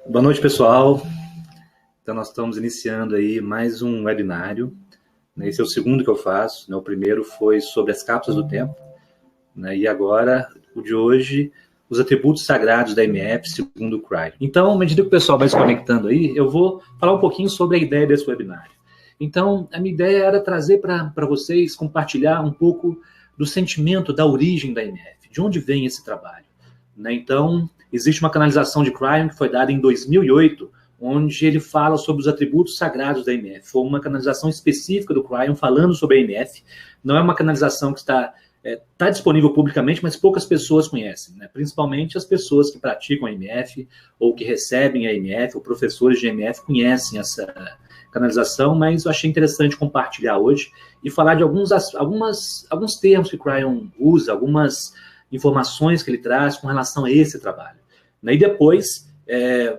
Boa noite, pessoal. Então, nós estamos iniciando aí mais um webinário. Esse é o segundo que eu faço. O primeiro foi sobre as cápsulas do tempo. E agora, o de hoje, os atributos sagrados da MF, segundo o Cryon. Então, à medida que o pessoal vai se conectando aí, eu vou falar um pouquinho sobre a ideia desse webinário. Então, a minha ideia era trazer para vocês, compartilhar um pouco do sentimento, da origem da MF, de onde vem esse trabalho. Então, existe uma canalização de Cryon que foi dada em 2008, onde ele fala sobre os atributos sagrados da MF. Foi uma canalização específica do Cryon falando sobre a MF. Não é uma canalização que está disponível publicamente, mas poucas pessoas conhecem, principalmente as pessoas que praticam a MF ou que recebem a MF, ou professores de MF conhecem essa canalização, mas eu achei interessante compartilhar hoje e falar de alguns termos que o Cryon usa, algumas informações que ele traz com relação a esse trabalho. E depois,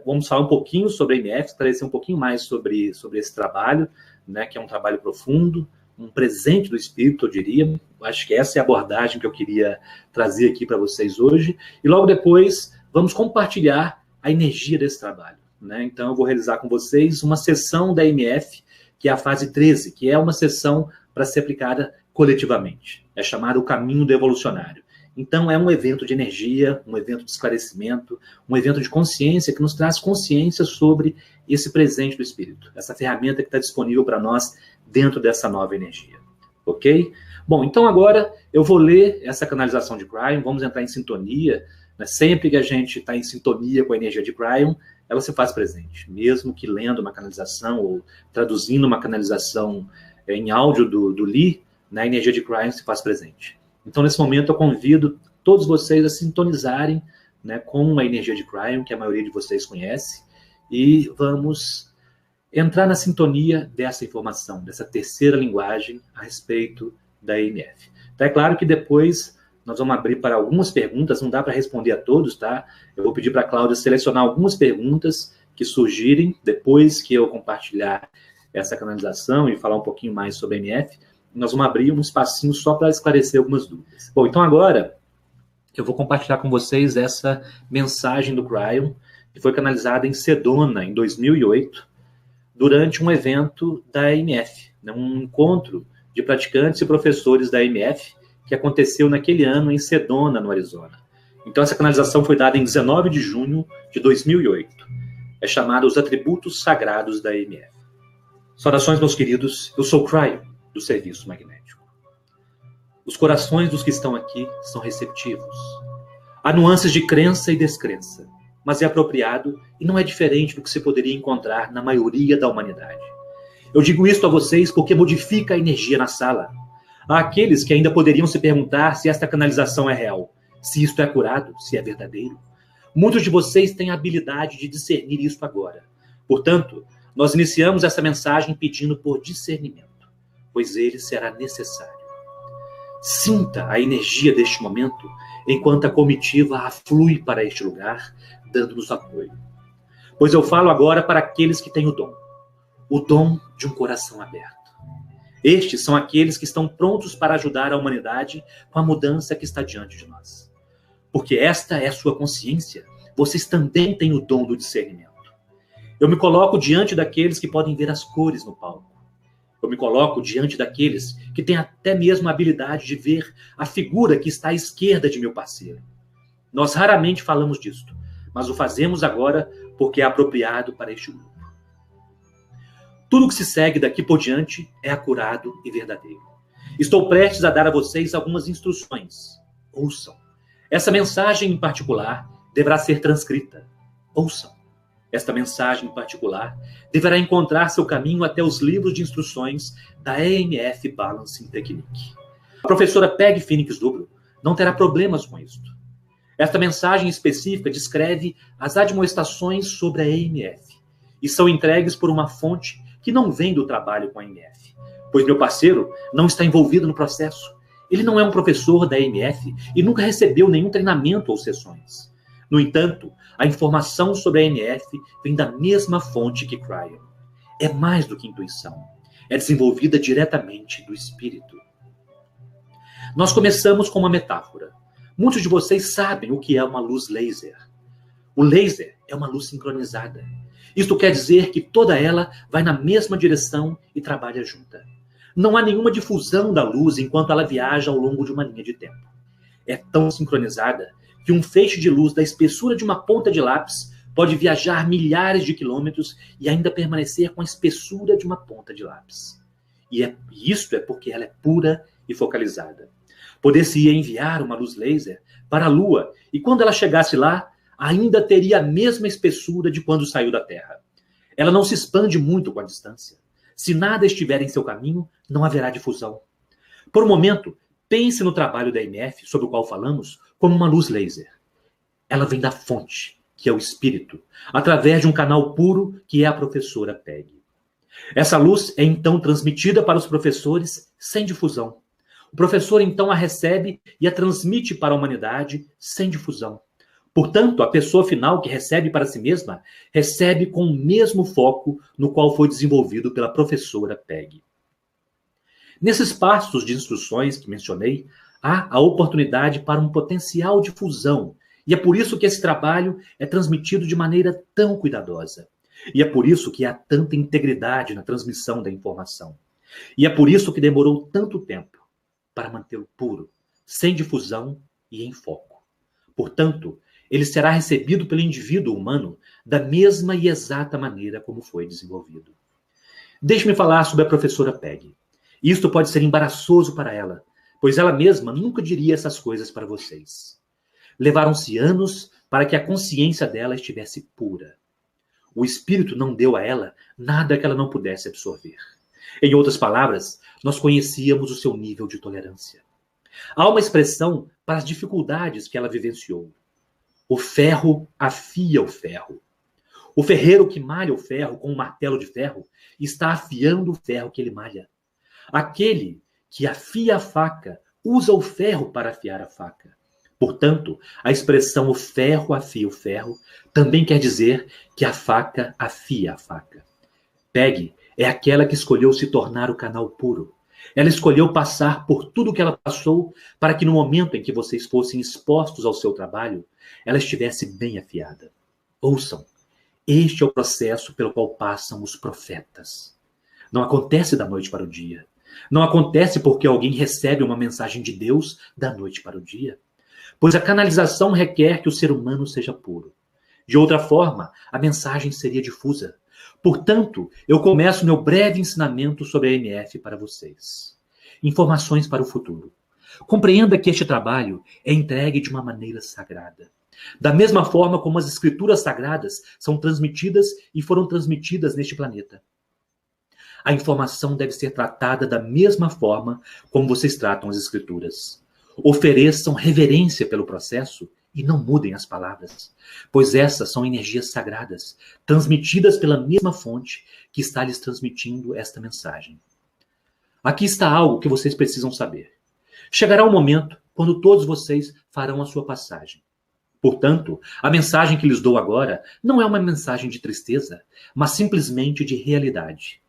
vamos falar um pouquinho sobre a MF, esclarecer um pouquinho mais sobre esse trabalho, que é um trabalho profundo, um presente do Espírito, eu diria. Acho que essa é a abordagem que eu queria trazer aqui para vocês hoje. E logo depois, vamos compartilhar a energia desse trabalho. Então, eu vou realizar com vocês uma sessão da MF, que é a fase 13, que é uma sessão para ser aplicada coletivamente. É chamado o Caminho do Evolucionário. Então, é um evento de energia, um evento de esclarecimento, um evento de consciência que nos traz consciência sobre esse presente do Espírito, essa ferramenta que está disponível para nós dentro dessa nova energia. Ok? Bom, então agora eu vou ler essa canalização de Cryon, vamos entrar em sintonia. Sempre que a gente está em sintonia com a energia de Cryon, ela se faz presente, mesmo que lendo uma canalização ou traduzindo uma canalização em áudio do Lee, a energia de Cryon se faz presente. Então, nesse momento, eu convido todos vocês a sintonizarem com a energia de Cryon, que a maioria de vocês conhece, e vamos entrar na sintonia dessa informação, dessa terceira linguagem a respeito da EMF. Então, é claro que depois nós vamos abrir para algumas perguntas, não dá para responder a todos, tá? Eu vou pedir para a Cláudia selecionar algumas perguntas que surgirem depois que eu compartilhar essa canalização e falar um pouquinho mais sobre a EMF. Nós vamos abrir um espacinho só para esclarecer algumas dúvidas. Bom, então agora eu vou compartilhar com vocês essa mensagem do Cryon, que foi canalizada em Sedona, em 2008, durante um evento da EMF, um encontro de praticantes e professores da EMF, que aconteceu naquele ano em Sedona, no Arizona. Então essa canalização foi dada em 19 de junho de 2008. É chamada Os Atributos Sagrados da EMF. Saudações, meus queridos. Eu sou o Cryon, do Serviço Magnético. Os corações dos que estão aqui são receptivos. Há nuances de crença e descrença, mas é apropriado e não é diferente do que se poderia encontrar na maioria da humanidade. Eu digo isto a vocês porque modifica a energia na sala. Há aqueles que ainda poderiam se perguntar se esta canalização é real, se isto é curado, se é verdadeiro. Muitos de vocês têm a habilidade de discernir isto agora. Portanto, nós iniciamos essa mensagem pedindo por discernimento, pois ele será necessário. Sinta a energia deste momento, enquanto a comitiva aflui para este lugar, dando-nos apoio. Pois eu falo agora para aqueles que têm o dom de um coração aberto. Estes são aqueles que estão prontos para ajudar a humanidade com a mudança que está diante de nós. Porque esta é a sua consciência, vocês também têm o dom do discernimento. Eu me coloco diante daqueles que podem ver as cores no palco. Eu me coloco diante daqueles que têm até mesmo a habilidade de ver a figura que está à esquerda de meu parceiro. Nós raramente falamos disto, mas o fazemos agora porque é apropriado para este grupo. Tudo o que se segue daqui por diante é acurado e verdadeiro. Estou prestes a dar a vocês algumas instruções. Ouçam. Essa mensagem em particular deverá ser transcrita. Ouçam. Esta mensagem em particular deverá encontrar seu caminho até os livros de instruções da EMF Balancing Technique. A professora Peg Phoenix Dubro não terá problemas com isto. Esta mensagem específica descreve as admoestações sobre a EMF e são entregues por uma fonte que não vem do trabalho com a EMF, pois meu parceiro não está envolvido no processo. Ele não é um professor da EMF e nunca recebeu nenhum treinamento ou sessões. No entanto, a informação sobre a EMF vem da mesma fonte que Cryon. É mais do que intuição. É desenvolvida diretamente do espírito. Nós começamos com uma metáfora. Muitos de vocês sabem o que é uma luz laser. O laser é uma luz sincronizada. Isto quer dizer que toda ela vai na mesma direção e trabalha junta. Não há nenhuma difusão da luz enquanto ela viaja ao longo de uma linha de tempo. É tão sincronizada que um feixe de luz da espessura de uma ponta de lápis pode viajar milhares de quilômetros e ainda permanecer com a espessura de uma ponta de lápis. E isto é porque ela é pura e focalizada. Poder-se-ia enviar uma luz laser para a Lua e quando ela chegasse lá, ainda teria a mesma espessura de quando saiu da Terra. Ela não se expande muito com a distância. Se nada estiver em seu caminho, não haverá difusão. Por um momento, pense no trabalho da MF, sobre o qual falamos, como uma luz laser. Ela vem da fonte, que é o espírito, através de um canal puro, que é a professora Peg. Essa luz é então transmitida para os professores sem difusão. O professor então a recebe e a transmite para a humanidade sem difusão. Portanto, a pessoa final que recebe para si mesma, recebe com o mesmo foco no qual foi desenvolvido pela professora Peg. Nesses passos de instruções que mencionei, há a oportunidade para um potencial de fusão, e é por isso que esse trabalho é transmitido de maneira tão cuidadosa. E é por isso que há tanta integridade na transmissão da informação. E é por isso que demorou tanto tempo para mantê-lo puro, sem difusão e em foco. Portanto, ele será recebido pelo indivíduo humano da mesma e exata maneira como foi desenvolvido. Deixe-me falar sobre a professora Peg. Isto pode ser embaraçoso para ela, pois ela mesma nunca diria essas coisas para vocês. Levaram-se anos para que a consciência dela estivesse pura. O espírito não deu a ela nada que ela não pudesse absorver. Em outras palavras, nós conhecíamos o seu nível de tolerância. Há uma expressão para as dificuldades que ela vivenciou. O ferro afia o ferro. O ferreiro que malha o ferro com um martelo de ferro está afiando o ferro que ele malha. Aquele que afia a faca usa o ferro para afiar a faca. Portanto, a expressão o ferro afia o ferro também quer dizer que a faca afia a faca. Peg é aquela que escolheu se tornar o canal puro. Ela escolheu passar por tudo que ela passou para que no momento em que vocês fossem expostos ao seu trabalho, ela estivesse bem afiada. Ouçam, este é o processo pelo qual passam os profetas. Não acontece da noite para o dia. Não acontece porque alguém recebe uma mensagem de Deus da noite para o dia. Pois a canalização requer que o ser humano seja puro. De outra forma, a mensagem seria difusa. Portanto, eu começo meu breve ensinamento sobre a MF para vocês. Informações para o futuro. Compreenda que este trabalho é entregue de uma maneira sagrada. Da mesma forma como as escrituras sagradas são transmitidas e foram transmitidas neste planeta. A informação deve ser tratada da mesma forma como vocês tratam as escrituras. Ofereçam reverência pelo processo e não mudem as palavras, pois essas são energias sagradas, transmitidas pela mesma fonte que está lhes transmitindo esta mensagem. Aqui está algo que vocês precisam saber. Chegará um momento quando todos vocês farão a sua passagem. Portanto, a mensagem que lhes dou agora não é uma mensagem de tristeza, mas simplesmente de realidade.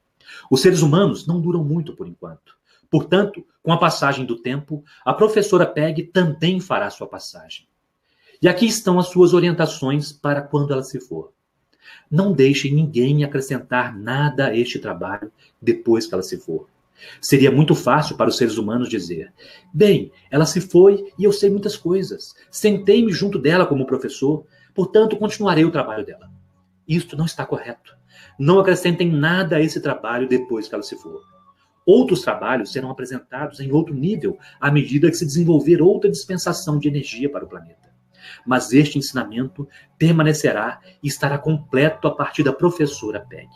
Os seres humanos não duram muito por enquanto. Portanto, com a passagem do tempo, a professora Peg também fará sua passagem. E aqui estão as suas orientações para quando ela se for. Não deixem ninguém acrescentar nada a este trabalho depois que ela se for. Seria muito fácil para os seres humanos dizer: bem, ela se foi e eu sei muitas coisas. Sentei-me junto dela como professor, portanto continuarei o trabalho dela. Isto não está correto. Não acrescentem nada a esse trabalho depois que ela se for. Outros trabalhos serão apresentados em outro nível à medida que se desenvolver outra dispensação de energia para o planeta. Mas este ensinamento permanecerá e estará completo a partir da professora Peg.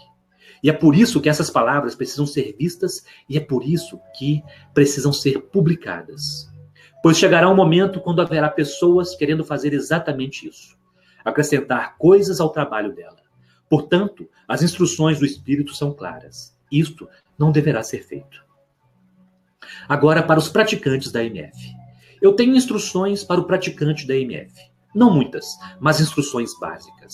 E é por isso que essas palavras precisam ser vistas e é por isso que precisam ser publicadas. Pois chegará um momento quando haverá pessoas querendo fazer exatamente isso. Acrescentar coisas ao trabalho dela. Portanto, as instruções do Espírito são claras. Isto não deverá ser feito. Agora, para os praticantes da MF. Eu tenho instruções para o praticante da MF. Não muitas, mas instruções básicas.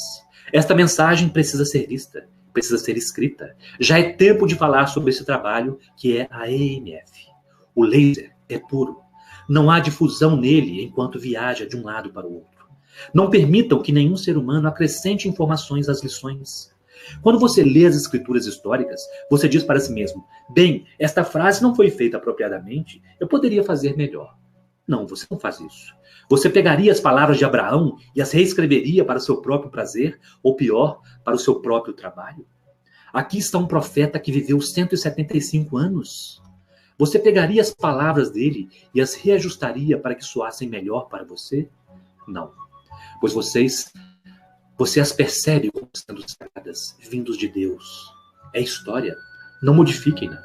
Esta mensagem precisa ser vista, precisa ser escrita. Já é tempo de falar sobre esse trabalho que é a EMF. O laser é puro. Não há difusão nele enquanto viaja de um lado para o outro. Não permitam que nenhum ser humano acrescente informações às lições. Quando você lê as escrituras históricas, você diz para si mesmo: bem, esta frase não foi feita apropriadamente, eu poderia fazer melhor. Não, você não faz isso. Você pegaria as palavras de Abraão e as reescreveria para o seu próprio prazer, ou pior, para o seu próprio trabalho? Aqui está um profeta que viveu 175 anos. Você pegaria as palavras dele e as reajustaria para que soassem melhor para você? Não, pois você as percebe como sendo sagradas, vindos de Deus. É história. Não modifiquem-na.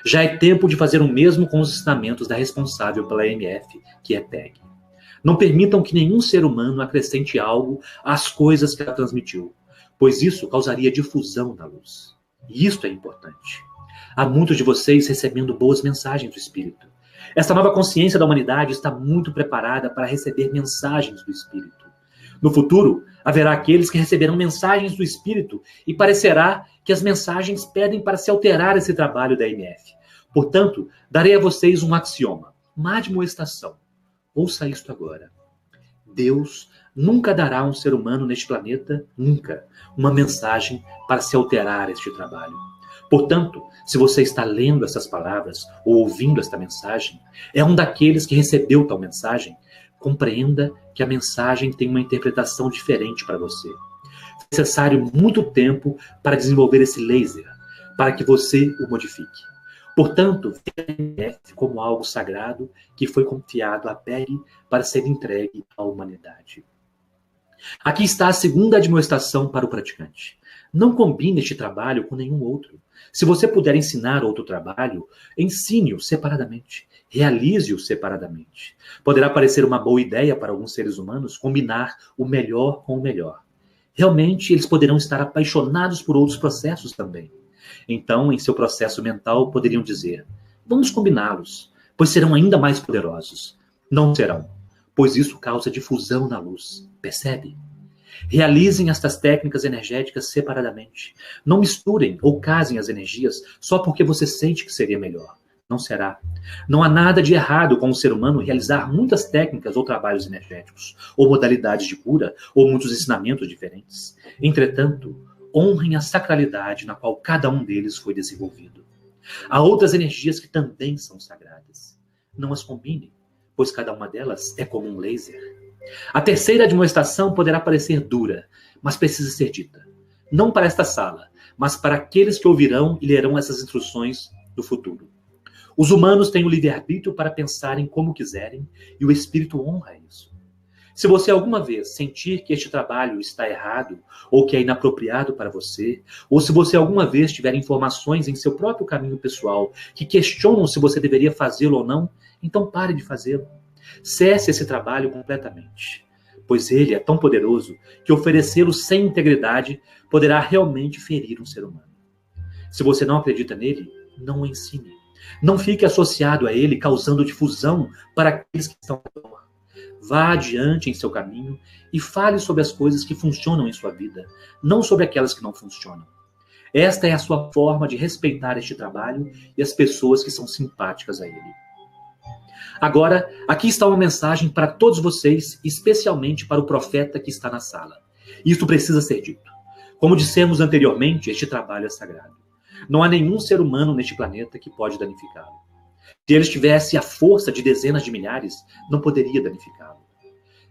Já é tempo de fazer o mesmo com os ensinamentos da responsável pela MF, que é PEG. Não permitam que nenhum ser humano acrescente algo às coisas que ela transmitiu, pois isso causaria difusão da luz. E isto é importante. Há muitos de vocês recebendo boas mensagens do Espírito. Esta nova consciência da humanidade está muito preparada para receber mensagens do Espírito. No futuro, haverá aqueles que receberão mensagens do Espírito e parecerá que as mensagens pedem para se alterar esse trabalho da MF. Portanto, darei a vocês um axioma, uma admoestação. Ouça isto agora. Deus nunca dará a um ser humano neste planeta, nunca, uma mensagem para se alterar este trabalho. Portanto, se você está lendo essas palavras ou ouvindo esta mensagem, é um daqueles que recebeu tal mensagem, compreenda que a mensagem tem uma interpretação diferente para você. É necessário muito tempo para desenvolver esse laser, para que você o modifique. Portanto, veja como algo sagrado que foi confiado a PEG para ser entregue à humanidade. Aqui está a segunda admoestação para o praticante. Não combine este trabalho com nenhum outro. Se você puder ensinar outro trabalho, ensine-o separadamente. Realize-o separadamente. Poderá parecer uma boa ideia para alguns seres humanos combinar o melhor com o melhor. Realmente, eles poderão estar apaixonados por outros processos também. Então, em seu processo mental, poderiam dizer: vamos combiná-los, pois serão ainda mais poderosos. Não serão, pois isso causa difusão na luz. Percebe? Realizem estas técnicas energéticas separadamente. Não misturem ou casem as energias só porque você sente que seria melhor. Não será. Não há nada de errado com o ser humano realizar muitas técnicas ou trabalhos energéticos, ou modalidades de cura, ou muitos ensinamentos diferentes. Entretanto, honrem a sacralidade na qual cada um deles foi desenvolvido. Há outras energias que também são sagradas. Não as combine, pois cada uma delas é como um laser. A terceira admoestação poderá parecer dura, mas precisa ser dita. Não para esta sala, mas para aqueles que ouvirão e lerão essas instruções no futuro. Os humanos têm o livre-arbítrio para pensarem como quiserem e o Espírito honra isso. Se você alguma vez sentir que este trabalho está errado, ou que é inapropriado para você, ou se você alguma vez tiver informações em seu próprio caminho pessoal que questionam se você deveria fazê-lo ou não, então pare de fazê-lo. Cesse esse trabalho completamente, pois ele é tão poderoso que oferecê-lo sem integridade poderá realmente ferir um ser humano. Se você não acredita nele, não o ensine. Não fique associado a ele, causando difusão para aqueles que estão ao redor. Vá adiante em seu caminho e fale sobre as coisas que funcionam em sua vida, não sobre aquelas que não funcionam. Esta é a sua forma de respeitar este trabalho e as pessoas que são simpáticas a ele. Agora, aqui está uma mensagem para todos vocês, especialmente para o profeta que está na sala. Isto precisa ser dito. Como dissemos anteriormente, este trabalho é sagrado. Não há nenhum ser humano neste planeta que pode danificá-lo. Se ele tivesse a força de dezenas de milhares, não poderia danificá-lo.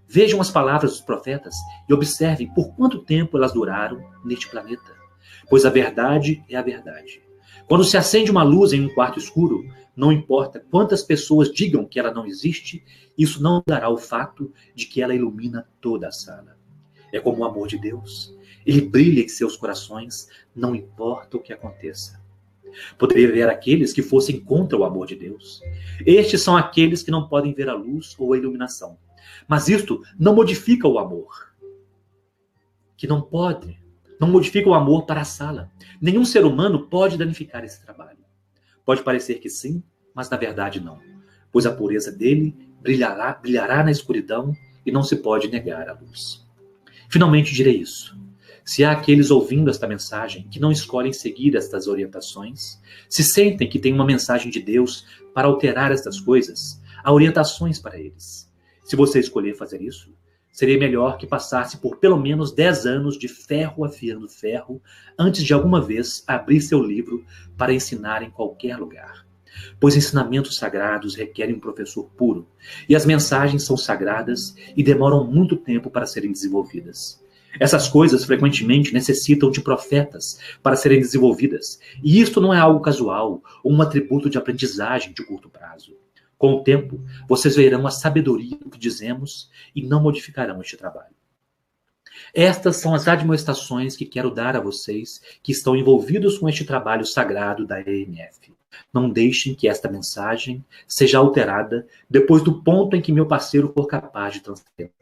Vejam as palavras dos profetas e observem por quanto tempo elas duraram neste planeta. Pois a verdade é a verdade. Quando se acende uma luz em um quarto escuro, não importa quantas pessoas digam que ela não existe, isso não mudará o fato de que ela ilumina toda a sala. É como o amor de Deus. Ele brilha em seus corações, não importa o que aconteça. Poderia haver aqueles que fossem contra o amor de Deus. Estes são aqueles que não podem ver a luz ou a iluminação. Mas isto não modifica o amor. Não modifica o amor para a sala. Nenhum ser humano pode danificar esse trabalho. Pode parecer que sim, mas na verdade não. Pois a pureza dele brilhará na escuridão e não se pode negar a luz. Finalmente direi isso. Se há aqueles ouvindo esta mensagem que não escolhem seguir estas orientações, se sentem que tem uma mensagem de Deus para alterar estas coisas, há orientações para eles. Se você escolher fazer isso, seria melhor que passasse por pelo menos 10 anos de ferro afiando ferro antes de alguma vez abrir seu livro para ensinar em qualquer lugar. Pois ensinamentos sagrados requerem um professor puro, e as mensagens são sagradas e demoram muito tempo para serem desenvolvidas. Essas coisas frequentemente necessitam de profetas para serem desenvolvidas, e isto não é algo casual ou um atributo de aprendizagem de curto prazo. Com o tempo, vocês verão a sabedoria do que dizemos e não modificarão este trabalho. Estas são as admoestações que quero dar a vocês que estão envolvidos com este trabalho sagrado da EMF. Não deixem que esta mensagem seja alterada depois do ponto em que meu parceiro for capaz de transcrever.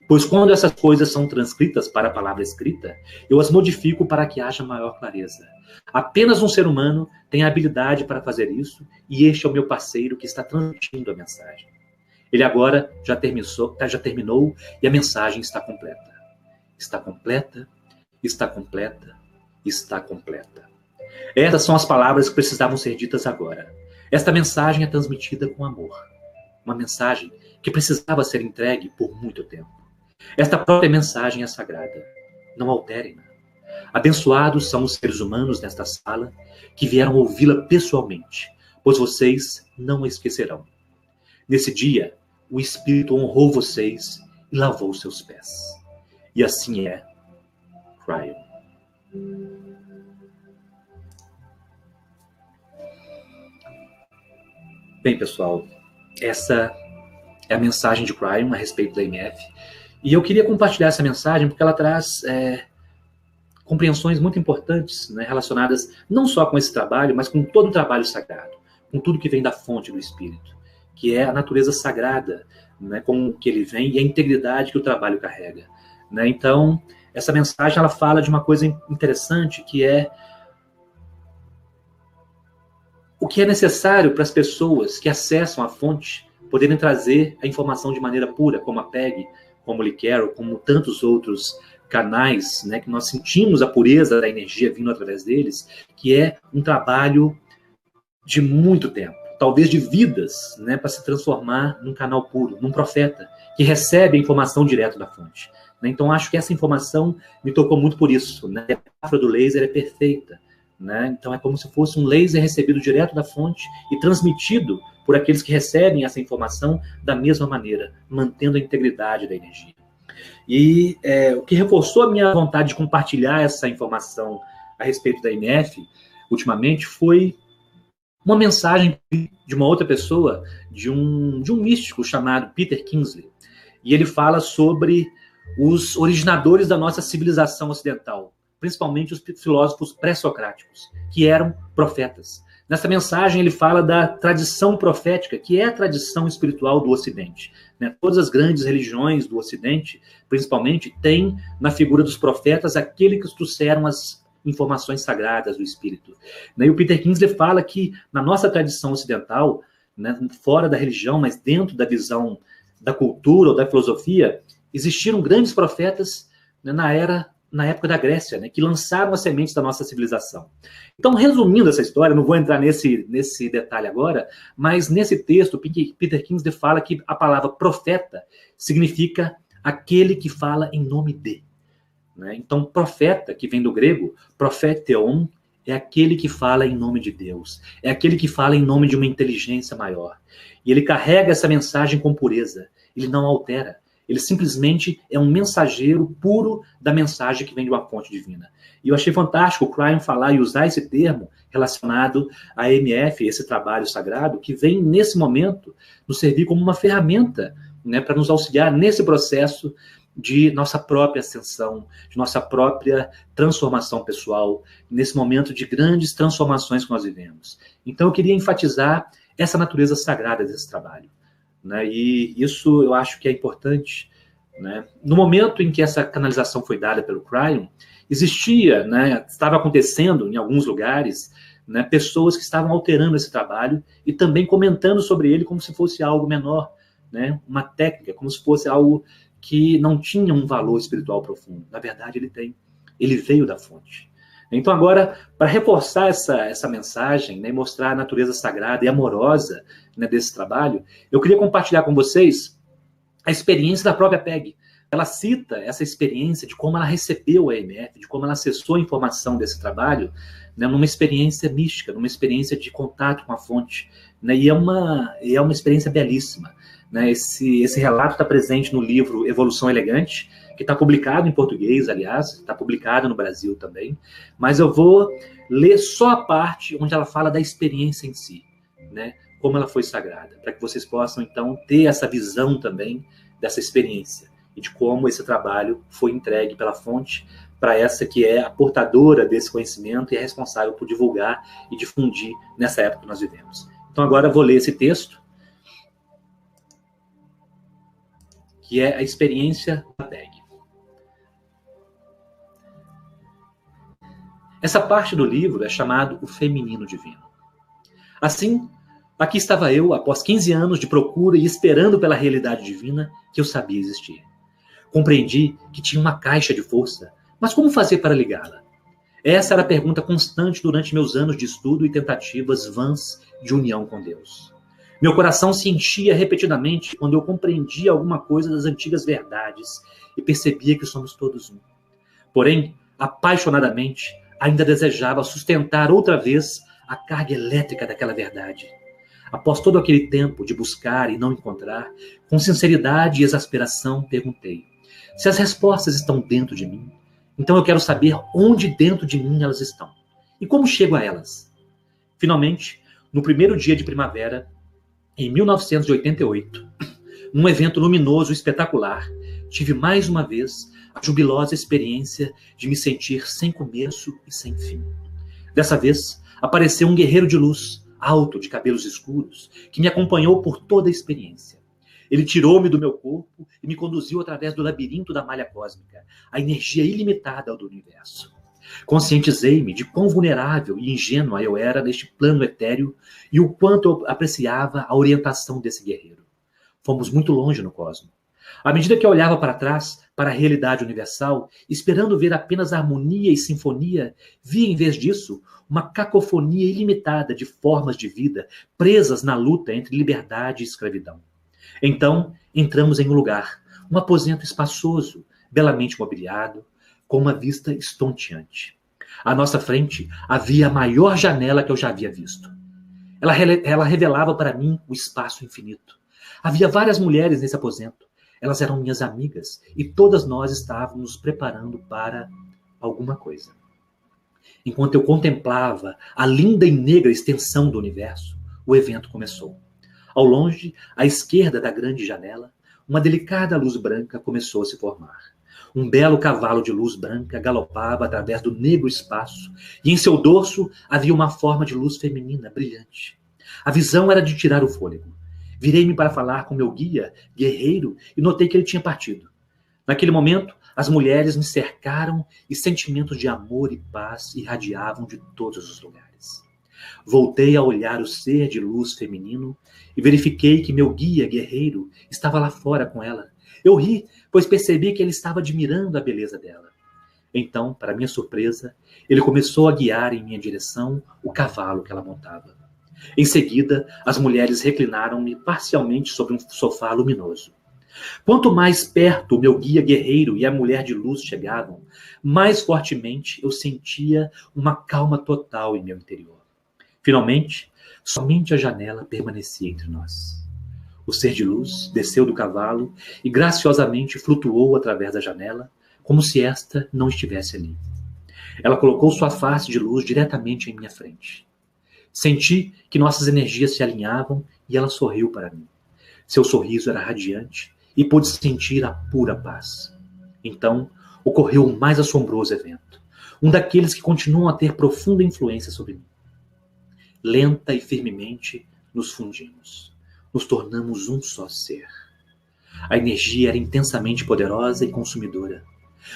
Pois quando essas coisas são transcritas para a palavra escrita, eu as modifico para que haja maior clareza. Apenas um ser humano tem a habilidade para fazer isso, e este é o meu parceiro que está transmitindo a mensagem. Ele agora já terminou e a mensagem está completa. Está completa, está completa, está completa. Essas são as palavras que precisavam ser ditas agora. Esta mensagem é transmitida com amor. Uma mensagem que precisava ser entregue por muito tempo. Esta própria mensagem é sagrada. Não alterem-na. Abençoados são os seres humanos nesta sala que vieram ouvi-la pessoalmente, pois vocês não a esquecerão. Nesse dia, o Espírito honrou vocês e lavou seus pés. E assim é, Cryon. Bem, pessoal, essa é a mensagem de Cryon a respeito da EMF. E eu queria compartilhar essa mensagem porque ela traz compreensões muito importantes, né, relacionadas não só com esse trabalho, mas com todo o trabalho sagrado, com tudo que vem da fonte do Espírito, que é a natureza sagrada, né, com que ele vem e a integridade que o trabalho carrega. Né? Então, essa mensagem ela fala de uma coisa interessante, que é o que é necessário para as pessoas que acessam a fonte poderem trazer a informação de maneira pura, como a PEG, como o Liquero, como tantos outros canais, né, que nós sentimos a pureza da energia vindo através deles, que é um trabalho de muito tempo, talvez de vidas, né, para se transformar num canal puro, num profeta, que recebe a informação direto da fonte. Então, acho que essa informação me tocou muito por isso. Né? A metáfora do laser é perfeita. Né? Então, é como se fosse um laser recebido direto da fonte e transmitido por aqueles que recebem essa informação da mesma maneira, mantendo a integridade da energia. E o que reforçou a minha vontade de compartilhar essa informação a respeito da EMF, ultimamente, foi uma mensagem de uma outra pessoa, de um místico chamado Peter Kingsley. E ele fala sobre os originadores da nossa civilização ocidental, principalmente os filósofos pré-socráticos, que eram profetas. Nessa mensagem ele fala da tradição profética, que é a tradição espiritual do Ocidente. Né? Todas as grandes religiões do Ocidente, principalmente, têm na figura dos profetas aqueles que trouxeram as informações sagradas do Espírito. E o Peter Kingsley fala que na nossa tradição ocidental, né, fora da religião, mas dentro da visão da cultura ou da filosofia, existiram grandes profetas, né, na época da Grécia, né, que lançaram as sementes da nossa civilização. Então, resumindo essa história, não vou entrar nesse detalhe agora, mas nesse texto, Peter Kingsley fala que a palavra profeta significa aquele que fala em nome de. Né? Então, profeta, que vem do grego, profeteon, é aquele que fala em nome de Deus, é aquele que fala em nome de uma inteligência maior. E ele carrega essa mensagem com pureza, ele não altera. Ele simplesmente é um mensageiro puro da mensagem que vem de uma fonte divina. E eu achei fantástico o Cryon falar e usar esse termo relacionado à EMF, esse trabalho sagrado, que vem, nesse momento, nos servir como uma ferramenta, né, para nos auxiliar nesse processo de nossa própria ascensão, de nossa própria transformação pessoal, nesse momento de grandes transformações que nós vivemos. Então, eu queria enfatizar essa natureza sagrada desse trabalho. Né? E isso eu acho que é importante. Né? No momento em que essa canalização foi dada pelo Cryon, existia, né, estava acontecendo em alguns lugares, né, pessoas que estavam alterando esse trabalho e também comentando sobre ele como se fosse algo menor, né, uma técnica, como se fosse algo que não tinha um valor espiritual profundo. Na verdade, ele tem. Ele veio da fonte. Então, agora, para reforçar essa mensagem, né, e mostrar a natureza sagrada e amorosa, né, desse trabalho, eu queria compartilhar com vocês a experiência da própria PEG. ela cita essa experiência de como ela recebeu a EMF, de como ela acessou a informação desse trabalho, né, numa experiência mística, numa experiência de contato com a fonte, né, e é uma experiência belíssima, né. Esse relato está presente no livro Evolução Elegante, que está publicado em português, aliás, está publicado no Brasil também, mas eu vou ler só a parte onde ela fala da experiência em si, né, como ela foi sagrada, para que vocês possam, então, ter essa visão também dessa experiência e de como esse trabalho foi entregue pela fonte para essa que é a portadora desse conhecimento e é responsável por divulgar e difundir nessa época que nós vivemos. Então agora eu vou ler esse texto, que é a experiência da PEG. Essa parte do livro é chamado O Feminino Divino. Assim, aqui estava eu, após 15 anos de procura e esperando pela realidade divina que eu sabia existir. Compreendi que tinha uma caixa de força, mas como fazer para ligá-la? Essa era a pergunta constante durante meus anos de estudo e tentativas vãs de união com Deus. Meu coração se enchia repetidamente quando eu compreendia alguma coisa das antigas verdades e percebia que somos todos um. Porém, apaixonadamente, ainda desejava sustentar outra vez a carga elétrica daquela verdade. Após todo aquele tempo de buscar e não encontrar, com sinceridade e exasperação, perguntei: se as respostas estão dentro de mim, então eu quero saber onde dentro de mim elas estão. E como chego a elas? Finalmente, no primeiro dia de primavera, em 1988, num evento luminoso e espetacular, tive mais uma vez a jubilosa experiência de me sentir sem começo e sem fim. Dessa vez, apareceu um guerreiro de luz, alto, de cabelos escuros, que me acompanhou por toda a experiência. Ele tirou-me do meu corpo e me conduziu através do labirinto da malha cósmica, a energia ilimitada do universo. Conscientizei-me de quão vulnerável e ingênua eu era neste plano etéreo e o quanto eu apreciava a orientação desse guerreiro. Fomos muito longe no cosmos. À medida que eu olhava para trás, para a realidade universal, esperando ver apenas harmonia e sinfonia, vi, em vez disso, uma cacofonia ilimitada de formas de vida presas na luta entre liberdade e escravidão. Então, entramos em um lugar, um aposento espaçoso, belamente mobiliado, com uma vista estonteante. À nossa frente havia a maior janela que eu já havia visto. Ela revelava para mim o espaço infinito. Havia várias mulheres nesse aposento. Elas eram minhas amigas e todas nós estávamos nos preparando para alguma coisa. Enquanto eu contemplava a linda e negra extensão do universo, o evento começou. Ao longe, à esquerda da grande janela, uma delicada luz branca começou a se formar. Um belo cavalo de luz branca galopava através do negro espaço e em seu dorso havia uma forma de luz feminina brilhante. A visão era de tirar o fôlego. Virei-me para falar com meu guia, guerreiro, e notei que ele tinha partido. Naquele momento, as mulheres me cercaram e sentimentos de amor e paz irradiavam de todos os lugares. Voltei a olhar o ser de luz feminino e verifiquei que meu guia guerreiro estava lá fora com ela. Eu ri, pois percebi que ele estava admirando a beleza dela. Então, para minha surpresa, ele começou a guiar em minha direção o cavalo que ela montava. Em seguida, as mulheres reclinaram-me parcialmente sobre um sofá luminoso. Quanto mais perto o meu guia guerreiro e a mulher de luz chegavam, mais fortemente eu sentia uma calma total em meu interior. Finalmente, somente a janela permanecia entre nós. O ser de luz desceu do cavalo e graciosamente flutuou através da janela, como se esta não estivesse ali. Ela colocou sua face de luz diretamente em minha frente. Senti que nossas energias se alinhavam e ela sorriu para mim. Seu sorriso era radiante e pude sentir a pura paz. Então, ocorreu o mais assombroso evento, um daqueles que continuam a ter profunda influência sobre mim. Lenta e firmemente nos fundimos. Nos tornamos um só ser. A energia era intensamente poderosa e consumidora.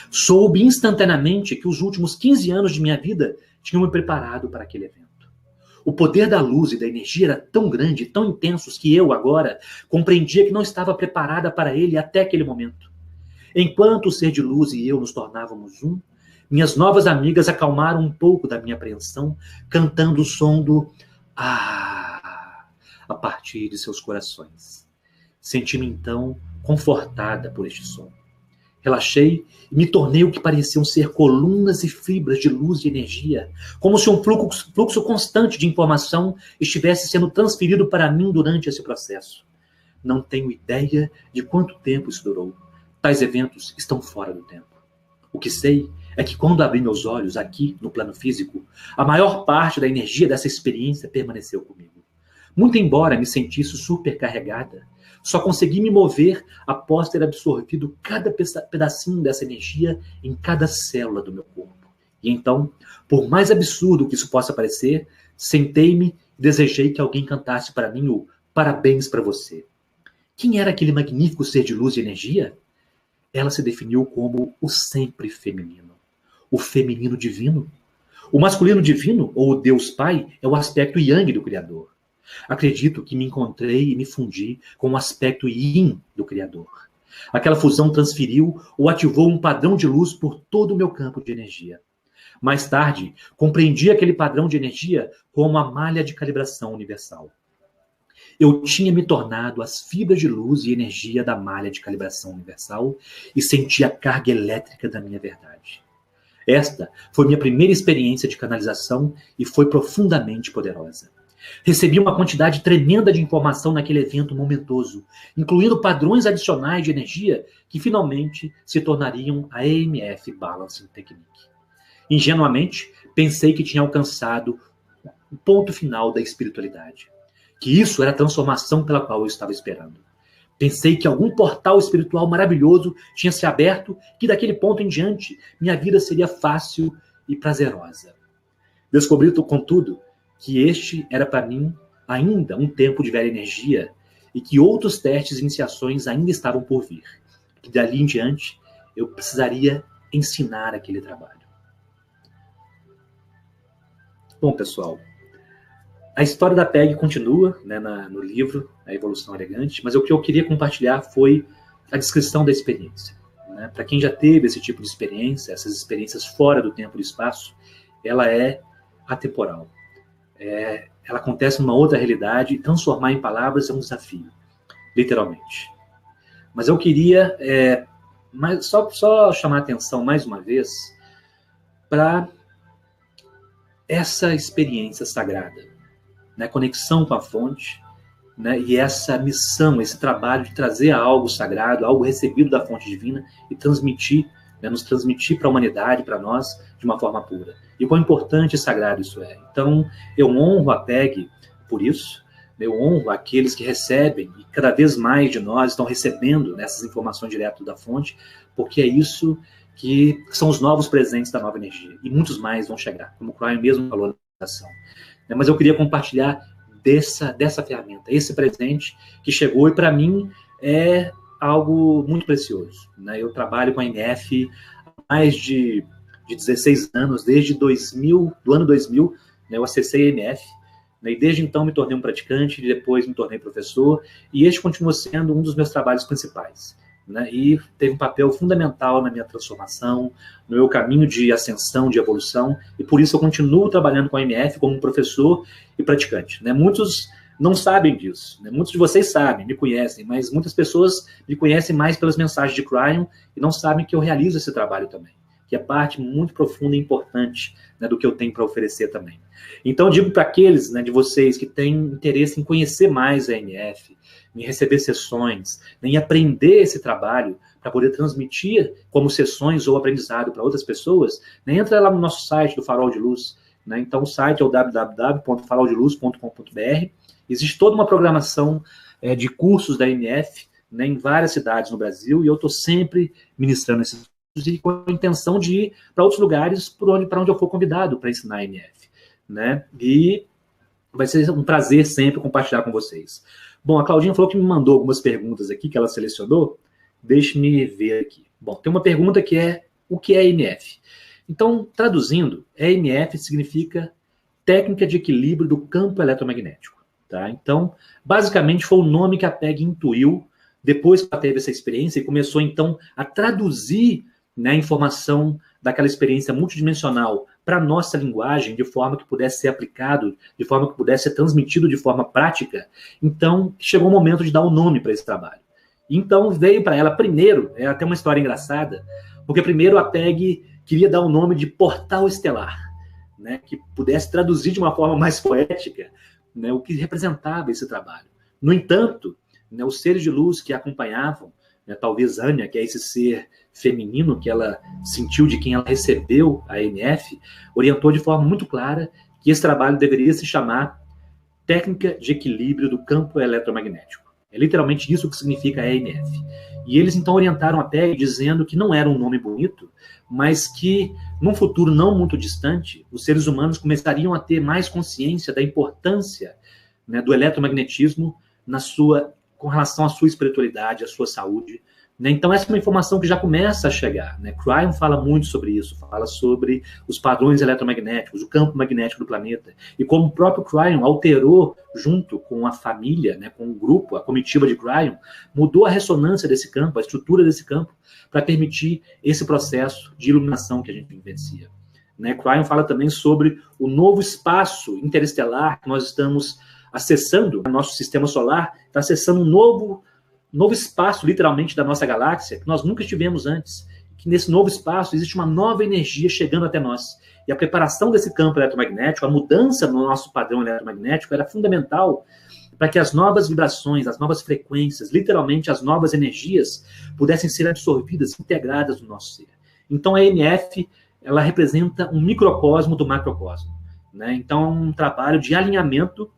Soube instantaneamente que os últimos 15 anos de minha vida tinham me preparado para aquele evento. O poder da luz e da energia era tão grande, tão intensos, que eu, agora, compreendia que não estava preparada para ele até aquele momento. Enquanto o ser de luz e eu nos tornávamos um, minhas novas amigas acalmaram um pouco da minha apreensão, cantando o som do "ah" a partir de seus corações. Senti-me, então, confortada por este som. Relaxei e me tornei o que pareciam ser colunas e fibras de luz e energia, como se um fluxo constante de informação estivesse sendo transferido para mim durante esse processo. Não tenho ideia de quanto tempo isso durou. Tais eventos estão fora do tempo. O que sei é que quando abri meus olhos aqui no plano físico, a maior parte da energia dessa experiência permaneceu comigo. Muito embora me sentisse supercarregada, só consegui me mover após ter absorvido cada pedacinho dessa energia em cada célula do meu corpo. E então, por mais absurdo que isso possa parecer, sentei-me e desejei que alguém cantasse para mim o "Parabéns para você". Quem era aquele magnífico ser de luz e energia? Ela se definiu como o sempre feminino. O feminino divino. O masculino divino, ou o Deus Pai, é o aspecto yang do Criador. Acredito que me encontrei e me fundi com o aspecto yin do Criador. Aquela fusão transferiu ou ativou um padrão de luz por todo o meu campo de energia. Mais tarde, compreendi aquele padrão de energia como a malha de calibração universal. Eu tinha me tornado as fibras de luz e energia da malha de calibração universal e senti a carga elétrica da minha verdade. Esta foi minha primeira experiência de canalização e foi profundamente poderosa. Recebi uma quantidade tremenda de informação naquele evento momentoso, incluindo padrões adicionais de energia que finalmente se tornariam a EMF Balancing Technique. Ingenuamente, pensei que tinha alcançado o ponto final da espiritualidade, que isso era a transformação pela qual eu estava esperando. Pensei que algum portal espiritual maravilhoso tinha se aberto, que daquele ponto em diante minha vida seria fácil e prazerosa. Descobri, contudo, que este era para mim ainda um tempo de velha energia e que outros testes e iniciações ainda estavam por vir. Que dali em diante eu precisaria ensinar aquele trabalho. Bom, pessoal, a história da PEG continua, né, no livro A Evolução Elegante, mas o que eu queria compartilhar foi a descrição da experiência. Né? Para quem já teve esse tipo de experiência, essas experiências fora do tempo e do espaço, ela é atemporal. Ela acontece numa outra realidade e transformar em palavras é um desafio, literalmente. Mas eu queria só chamar a atenção mais uma vez para essa experiência sagrada, né? Conexão com a fonte, né? E essa missão, esse trabalho de trazer algo sagrado, algo recebido da fonte divina e transmitir, né? Nos transmitir para a humanidade, para nós, de uma forma pura. E quão importante e sagrado isso é. Então, eu honro a PEG por isso, eu honro aqueles que recebem, e cada vez mais de nós estão recebendo essas informações direto da fonte, porque é isso que são os novos presentes da nova energia. E muitos mais vão chegar, como o Cryon mesmo falou na apresentação. Mas eu queria compartilhar dessa ferramenta, esse presente que chegou e para mim é algo muito precioso. Né? Eu trabalho com a NF há mais de 16 anos, desde do ano 2000, né, eu acessei a NF, né, e desde então me tornei um praticante, e depois me tornei professor, e este continua sendo um dos meus trabalhos principais. Né, e teve um papel fundamental na minha transformação, no meu caminho de ascensão, de evolução, e por isso eu continuo trabalhando com a NF como professor e praticante. Né. Muitos não sabem disso, né. Muitos de vocês sabem, me conhecem, mas muitas pessoas me conhecem mais pelas mensagens de Cryon e não sabem que eu realizo esse trabalho também, que é parte muito profunda e importante, né, do que eu tenho para oferecer também. Então, eu digo para aqueles, né, de vocês que têm interesse em conhecer mais a NF, em receber sessões, em aprender esse trabalho para poder transmitir como sessões ou aprendizado para outras pessoas, né, entra lá no nosso site do Farol de Luz. Né, então, o site é o www.faroldeluz.com.br. Existe toda uma programação de cursos da NF, né, em várias cidades no Brasil, e eu estou sempre ministrando esses e com a intenção de ir para outros lugares para onde eu for convidado para ensinar a NF. Né? E vai ser um prazer sempre compartilhar com vocês. Bom, a Claudinha falou que me mandou algumas perguntas aqui que ela selecionou. Deixe-me ver aqui. Bom, tem uma pergunta que é: o que é EMF? Então, traduzindo, EMF significa técnica de equilíbrio do campo eletromagnético. Tá? Então, basicamente foi o nome que a PEG intuiu depois que ela teve essa experiência e começou então a traduzir, né, a informação daquela experiência multidimensional para a nossa linguagem, de forma que pudesse ser aplicado, de forma que pudesse ser transmitido de forma prática. Então, chegou o momento de dar um nome para esse trabalho. Então veio para ela primeiro, é até uma história engraçada, porque primeiro a PEG queria dar o nome de Portal Estelar, né, que pudesse traduzir de uma forma mais poética, né, o que representava esse trabalho. No entanto, né, os seres de luz que a acompanhavam, né, talvez Anya, que é esse ser feminino que ela sentiu de quem ela recebeu a ANF, orientou de forma muito clara que esse trabalho deveria se chamar Técnica de Equilíbrio do Campo Eletromagnético. É literalmente isso que significa a ANF. E eles então orientaram a PEG dizendo que não era um nome bonito, mas que num futuro não muito distante, os seres humanos começariam a ter mais consciência da importância, né, do eletromagnetismo com relação à sua espiritualidade, à sua saúde. Né? Então essa é uma informação que já começa a chegar. Né? Cryon fala muito sobre isso, fala sobre os padrões eletromagnéticos, o campo magnético do planeta, e como o próprio Cryon alterou, junto com a família, né, com o grupo, a comitiva de Cryon, mudou a ressonância desse campo, a estrutura desse campo, para permitir esse processo de iluminação que a gente vivencia. Né? Cryon fala também sobre o novo espaço interestelar que nós estamos acessando, o nosso sistema solar está acessando um novo espaço, literalmente, da nossa galáxia, que nós nunca estivemos antes. Que nesse novo espaço existe uma nova energia chegando até nós. E a preparação desse campo eletromagnético, a mudança no nosso padrão eletromagnético era fundamental para que as novas vibrações, as novas frequências, literalmente as novas energias, pudessem ser absorvidas, integradas no nosso ser. Então a ANF, ela representa um microcosmo do macrocosmo. Né? Então é um trabalho de alinhamento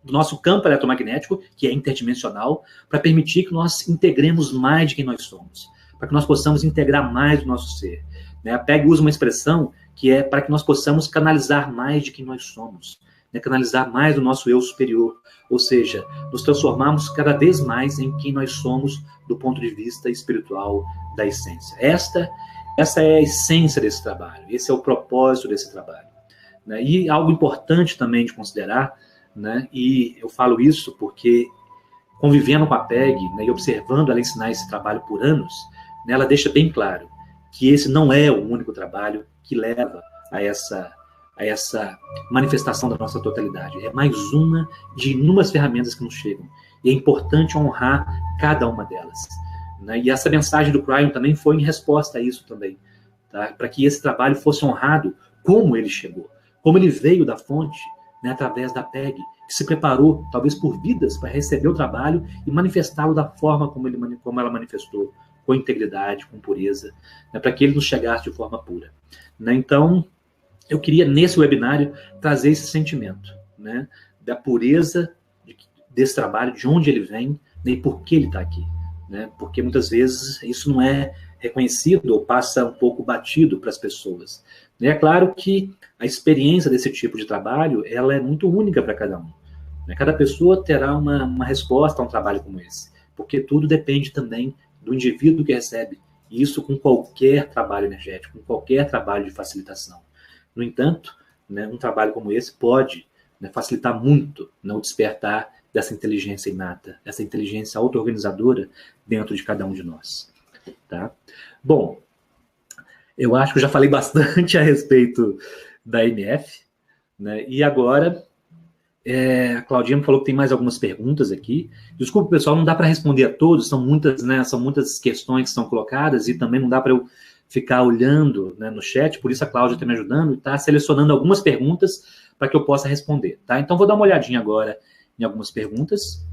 do nosso campo eletromagnético, que é interdimensional, para permitir que nós integremos mais de quem nós somos, para que nós possamos integrar mais o nosso ser. Né? A PEG usa uma expressão que é para que nós possamos canalizar mais de quem nós somos, né? Canalizar mais o nosso eu superior, ou seja, nos transformarmos cada vez mais em quem nós somos do ponto de vista espiritual da essência. Essa é a essência desse trabalho, esse é o propósito desse trabalho. Né? E algo importante também de considerar, né? E eu falo isso porque, convivendo com a PEG, né, e observando ela ensinar esse trabalho por anos, né, ela deixa bem claro que esse não é o único trabalho que leva a essa manifestação da nossa totalidade. É mais uma de inúmeras ferramentas que nos chegam. E é importante honrar cada uma delas. Né? E essa mensagem do Cryon também foi em resposta a isso também. Tá? Para que esse trabalho fosse honrado como ele chegou, como ele veio da fonte, né, através da PEG, que se preparou, talvez por vidas, para receber o trabalho e manifestá-lo da forma como ela manifestou, com integridade, com pureza, né, para que ele nos chegasse de forma pura. Né? Então, eu queria, nesse webinário, trazer esse sentimento, né, da pureza desse trabalho, de onde ele vem, né, e por que ele está aqui. Né? Porque muitas vezes isso não é reconhecido ou passa um pouco batido para as pessoas. É claro que a experiência desse tipo de trabalho, ela é muito única para cada um. Cada pessoa terá uma resposta a um trabalho como esse, porque tudo depende também do indivíduo que recebe, e isso com qualquer trabalho energético, com qualquer trabalho de facilitação. No entanto, né, um trabalho como esse pode, né, facilitar muito, né, o despertar dessa inteligência inata, essa inteligência auto-organizadora dentro de cada um de nós. Tá? Bom, eu acho que eu já falei bastante a respeito da ANF, né? E agora a Claudinha me falou que tem mais algumas perguntas aqui. Desculpa, pessoal, não dá para responder a todos, são muitas, né, são muitas questões que são colocadas e também não dá para eu ficar olhando, né, no chat, por isso a Cláudia está me ajudando e está selecionando algumas perguntas para que eu possa responder. Tá? Então vou dar uma olhadinha agora em algumas perguntas.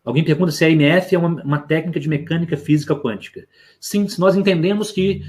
Alguém pergunta se a ANF é uma técnica de mecânica física quântica. Sim, se nós entendemos que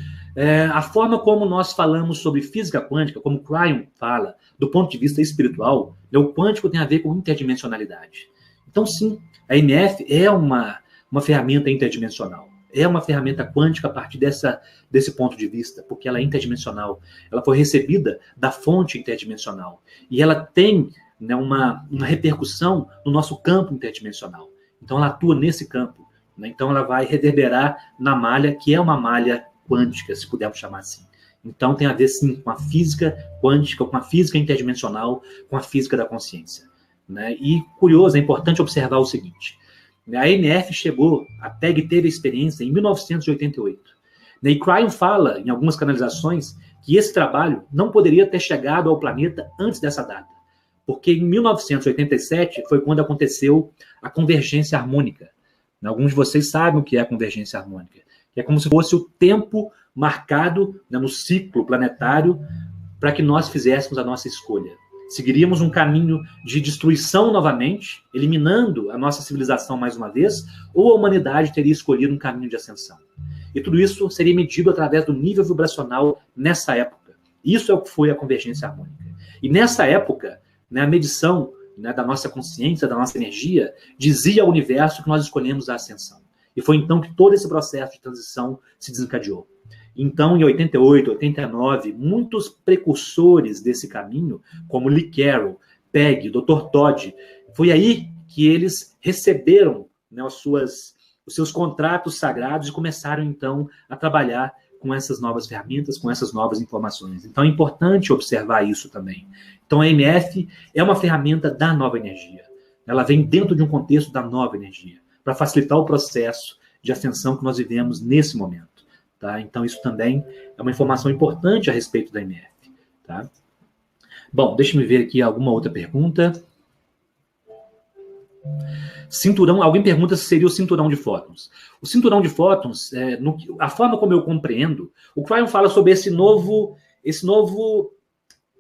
a forma como nós falamos sobre física quântica, como Cryon fala, do ponto de vista espiritual, o quântico tem a ver com interdimensionalidade. Então, sim, a ANF é uma ferramenta interdimensional. É uma ferramenta quântica a partir desse ponto de vista, porque ela é interdimensional. Ela foi recebida da fonte interdimensional. E ela tem, né, uma repercussão no nosso campo interdimensional. Então, ela atua nesse campo. Né? Então, ela vai reverberar na malha, que é uma malha quântica, se pudermos chamar assim. Então, tem a ver, sim, com a física quântica, com a física interdimensional, com a física da consciência. Né? E, curioso, é importante observar o seguinte. A ANF chegou, a PEG teve a experiência em 1988. E Cryon fala, em algumas canalizações, que esse trabalho não poderia ter chegado ao planeta antes dessa data, porque em 1987 foi quando aconteceu a convergência harmônica. Alguns de vocês sabem o que é a convergência harmônica, que é como se fosse o tempo marcado, né, no ciclo planetário para que nós fizéssemos a nossa escolha. Seguiríamos um caminho de destruição novamente, eliminando a nossa civilização mais uma vez, ou a humanidade teria escolhido um caminho de ascensão. E tudo isso seria medido através do nível vibracional nessa época. Isso é o que foi a convergência harmônica. E nessa época, né, a medição, né, da nossa consciência, da nossa energia, dizia ao universo que nós escolhemos a ascensão. E foi então que todo esse processo de transição se desencadeou. Então, em 88, 89, muitos precursores desse caminho, como Lee Carroll, Peg, Dr. Todd, foi aí que eles receberam, né, os seus contratos sagrados e começaram, então, a trabalhar com essas novas ferramentas, com essas novas informações. Então, é importante observar isso também. Então, a MF é uma ferramenta da nova energia. Ela vem dentro de um contexto da nova energia, para facilitar o processo de ascensão que nós vivemos nesse momento. Tá? Então, isso também é uma informação importante a respeito da MF. Tá? Bom, deixa-me ver aqui alguma outra pergunta. Cinturão, alguém pergunta se seria o cinturão de fótons. O cinturão de fótons, a forma como eu compreendo, o Cryon fala sobre esse novo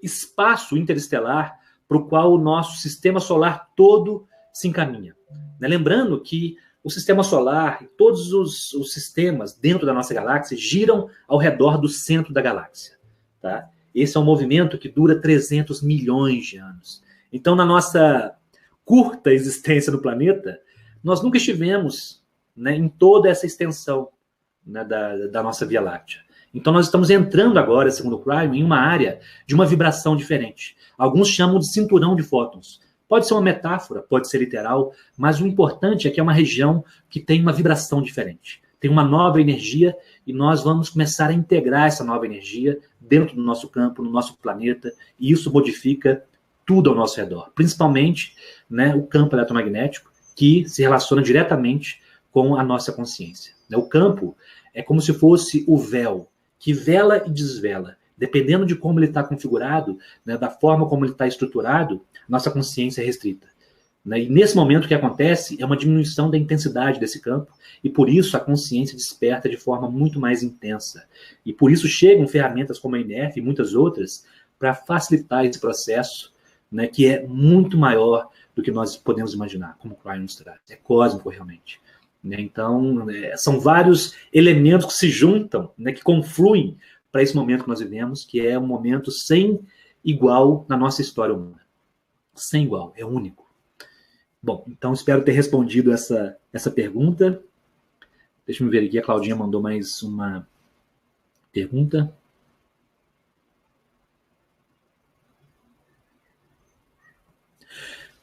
espaço interestelar para o qual o nosso sistema solar todo se encaminha. Né? Lembrando que o sistema solar e todos os sistemas dentro da nossa galáxia giram ao redor do centro da galáxia. Tá? Esse é um movimento que dura 300 milhões de anos. Então, na nossa curta existência no planeta, nós nunca estivemos, né, em toda essa extensão, né, da nossa Via Láctea. Então, nós estamos entrando agora, segundo o Cryon, em uma área de uma vibração diferente. Alguns chamam de cinturão de fótons. Pode ser uma metáfora, pode ser literal, mas o importante é que é uma região que tem uma vibração diferente. Tem uma nova energia e nós vamos começar a integrar essa nova energia dentro do nosso campo, no nosso planeta, e isso modifica tudo ao nosso redor. Principalmente, né, o campo eletromagnético, que se relaciona diretamente com a nossa consciência. O campo é como se fosse o véu, que vela e desvela. Dependendo de como ele está configurado, né, da forma como ele está estruturado, nossa consciência é restrita. Né? E nesse momento o que acontece é uma diminuição da intensidade desse campo, e por isso a consciência desperta de forma muito mais intensa. E por isso chegam ferramentas como a NF e muitas outras para facilitar esse processo, né, que é muito maior do que nós podemos imaginar, como o Cryon nos traz. É cósmico realmente. Né? Então, são vários elementos que se juntam, né, que confluem para esse momento que nós vivemos, que é um momento sem igual na nossa história humana. Sem igual, é único. Bom, então espero ter respondido essa pergunta. Deixa eu ver aqui, a Claudinha mandou mais uma pergunta.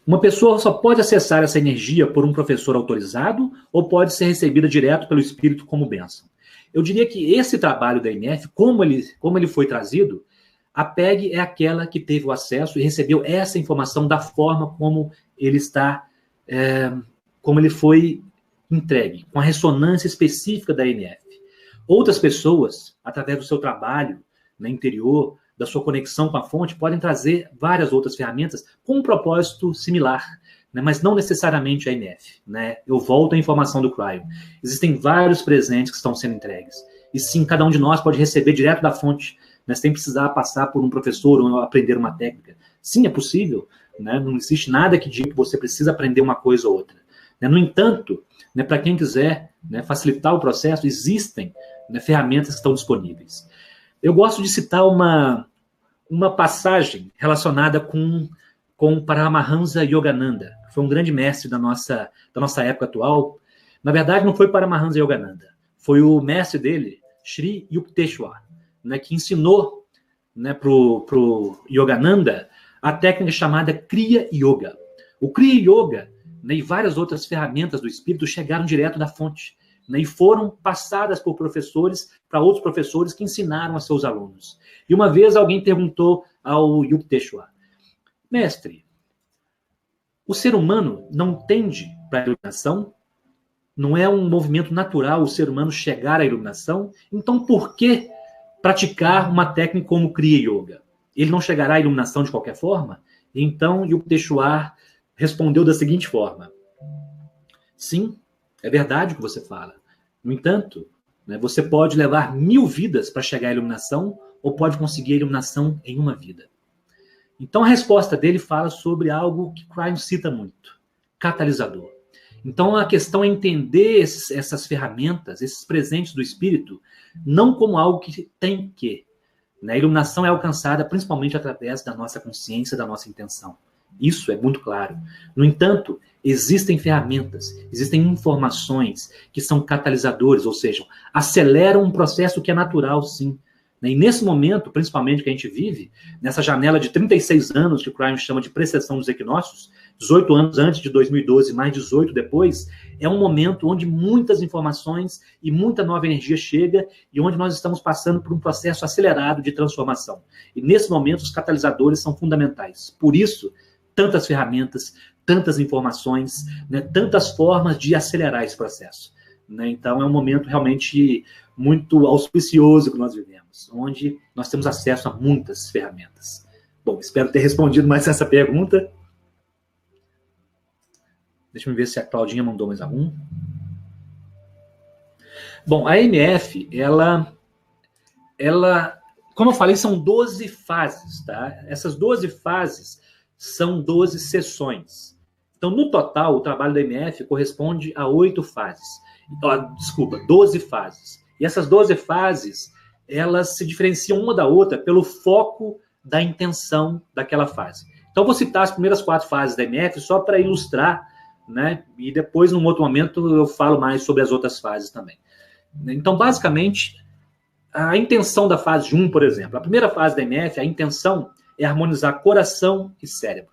Uma pessoa só pode acessar essa energia por um professor autorizado ou pode ser recebida direto pelo espírito como bênção? Eu diria que esse trabalho da MF, como ele foi trazido, a PEG é aquela que teve o acesso e recebeu essa informação da forma como ele está, como ele foi entregue, com a ressonância específica da MF. Outras pessoas, através do seu trabalho no interior, da sua conexão com a fonte, podem trazer várias outras ferramentas com um propósito similar, né, mas não necessariamente a MF. Né? Eu volto à informação do Cryon. Existem vários presentes que estão sendo entregues. E sim, cada um de nós pode receber direto da fonte, né, sem precisar passar por um professor ou aprender uma técnica. Sim, é possível. Né? Não existe nada que diga que você precisa aprender uma coisa ou outra. Né? No entanto, né, para quem quiser, né, facilitar o processo, existem, né, ferramentas que estão disponíveis. Eu gosto de citar uma passagem relacionada com Paramahansa Yogananda, que foi um grande mestre da nossa época atual. Na verdade, não foi Paramahansa Yogananda, foi o mestre dele, Sri Yukteswar, né, que ensinou, né, para o Yogananda a técnica chamada Kriya Yoga. O Kriya Yoga, né, e várias outras ferramentas do espírito chegaram direto da fonte, né, e foram passadas por professores para outros professores que ensinaram a seus alunos. E uma vez alguém perguntou ao Yukteswar: mestre, o ser humano não tende para a iluminação? Não é um movimento natural o ser humano chegar à iluminação? Então por que praticar uma técnica como Kriya Yoga? Ele não chegará à iluminação de qualquer forma? Então, Yukteswar respondeu da seguinte forma: sim, é verdade o que você fala. No entanto, né, você pode levar 1000 vidas para chegar à iluminação, ou pode conseguir a iluminação em uma vida. Então, a resposta dele fala sobre algo que Cryon cita muito: catalisador. Então, a questão é entender essas ferramentas, esses presentes do espírito, não como algo que tem que. Né? A iluminação é alcançada principalmente através da nossa consciência, da nossa intenção. Isso é muito claro. No entanto, existem ferramentas, existem informações que são catalisadores, ou seja, aceleram um processo que é natural, sim. E nesse momento, principalmente que a gente vive, nessa janela de 36 anos, que o Cryon chama de precessão dos equinócios, 18 anos antes de 2012, mais 18 depois, é um momento onde muitas informações e muita nova energia chega e onde nós estamos passando por um processo acelerado de transformação. E nesse momento, os catalisadores são fundamentais. Por isso, tantas ferramentas, tantas informações, né, tantas formas de acelerar esse processo. Né? Então, é um momento realmente muito auspicioso que nós vivemos, onde nós temos acesso a muitas ferramentas. Bom, espero ter respondido mais essa pergunta. Deixa eu ver se a Claudinha mandou mais algum. Bom, a MF, ela, como eu falei, são 12 fases, tá? Essas 12 fases são 12 sessões. Então, no total, o trabalho da MF corresponde a 8 fases. 12 fases. E essas 12 fases, elas se diferenciam uma da outra pelo foco da intenção daquela fase. Então, eu vou citar as primeiras 4 fases da MF só para ilustrar, né? E depois, num outro momento, eu falo mais sobre as outras fases também. Então, basicamente, a intenção da fase 1, por exemplo, a primeira fase da MF, a intenção é harmonizar coração e cérebro,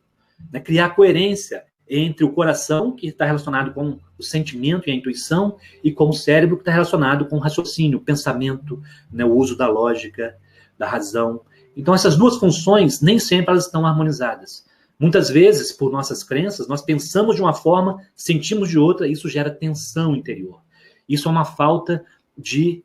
né? Criar coerência entre o coração, que está relacionado com o sentimento e a intuição, e com o cérebro, que está relacionado com o raciocínio, o pensamento, né? O uso da lógica, da razão. Então, essas duas funções, nem sempre elas estão harmonizadas. Muitas vezes, por nossas crenças, nós pensamos de uma forma, sentimos de outra, e isso gera tensão interior. Isso é uma falta de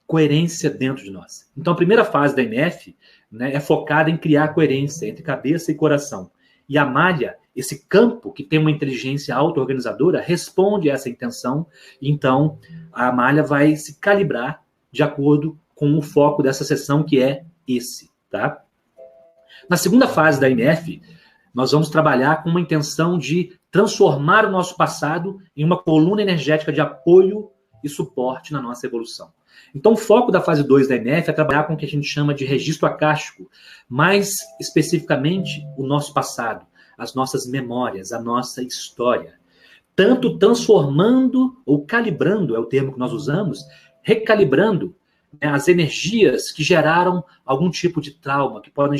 coerência dentro de nós. Então, a primeira fase da MF, né, é focada em criar coerência entre cabeça e coração. E a malha, esse campo que tem uma inteligência auto-organizadora, responde a essa intenção. Então, a malha vai se calibrar de acordo com o foco dessa sessão, que é esse. Tá? Na segunda fase da MF, nós vamos trabalhar com uma intenção de transformar o nosso passado em uma coluna energética de apoio e suporte na nossa evolução. Então, o foco da fase 2 da MF é trabalhar com o que a gente chama de registro acástico, mais especificamente o nosso passado, as nossas memórias, a nossa história. Tanto transformando ou calibrando, é o termo que nós usamos, recalibrando, né, as energias que geraram algum tipo de trauma, que podem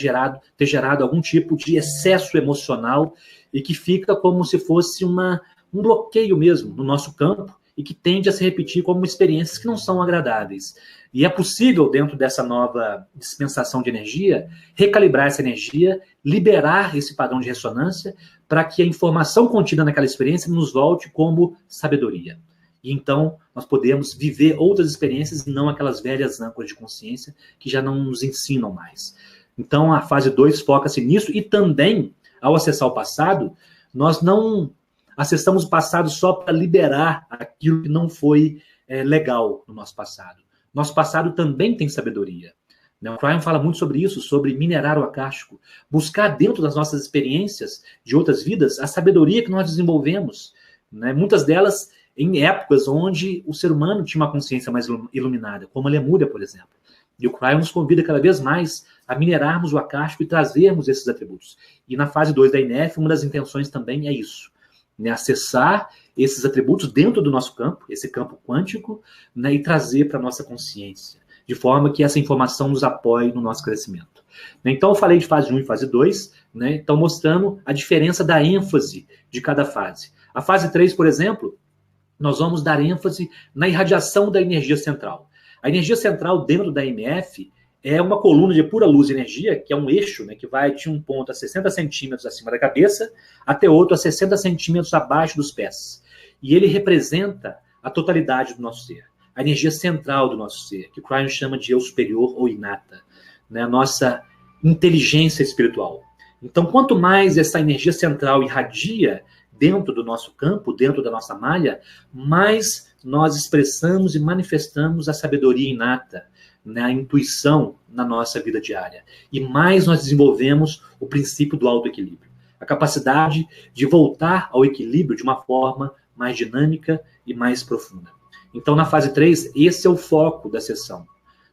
ter gerado algum tipo de excesso emocional e que fica como se fosse um bloqueio mesmo no nosso campo e que tende a se repetir como experiências que não são agradáveis. E é possível, dentro dessa nova dispensação de energia, recalibrar essa energia, liberar esse padrão de ressonância para que a informação contida naquela experiência nos volte como sabedoria. E então nós podemos viver outras experiências e não aquelas velhas âncoras de consciência que já não nos ensinam mais. Então a fase 2 foca-se nisso e também, ao acessar o passado, nós não acessamos o passado só para liberar aquilo que não foi legal no nosso passado. Nosso passado também tem sabedoria. O Cryon fala muito sobre isso, sobre minerar o acástico, buscar dentro das nossas experiências de outras vidas a sabedoria que nós desenvolvemos, né? Muitas delas em épocas onde o ser humano tinha uma consciência mais iluminada, como a Lemúria, por exemplo. E o Cryon nos convida cada vez mais a minerarmos o acástico e trazermos esses atributos. E na fase 2 da INEF, uma das intenções também é isso, né? Acessar esses atributos dentro do nosso campo, esse campo quântico, né? E trazer para a nossa consciência, de forma que essa informação nos apoie no nosso crescimento. Então, eu falei de fase 1 e fase 2, né? Então, mostrando a diferença da ênfase de cada fase. A fase 3, por exemplo, nós vamos dar ênfase na irradiação da energia central. A energia central dentro da MF é uma coluna de pura luz e energia, que é um eixo, né, que vai de um ponto a 60 centímetros acima da cabeça até outro a 60 centímetros abaixo dos pés. E ele representa a totalidade do nosso ser, a energia central do nosso ser, que o Cryon chama de eu superior ou inata, né, a nossa inteligência espiritual. Então, quanto mais essa energia central irradia dentro do nosso campo, dentro da nossa malha, mais nós expressamos e manifestamos a sabedoria inata, né, a intuição na nossa vida diária. E mais nós desenvolvemos o princípio do autoequilíbrio. A capacidade de voltar ao equilíbrio de uma forma mais dinâmica e mais profunda. Então, na fase 3, esse é o foco da sessão.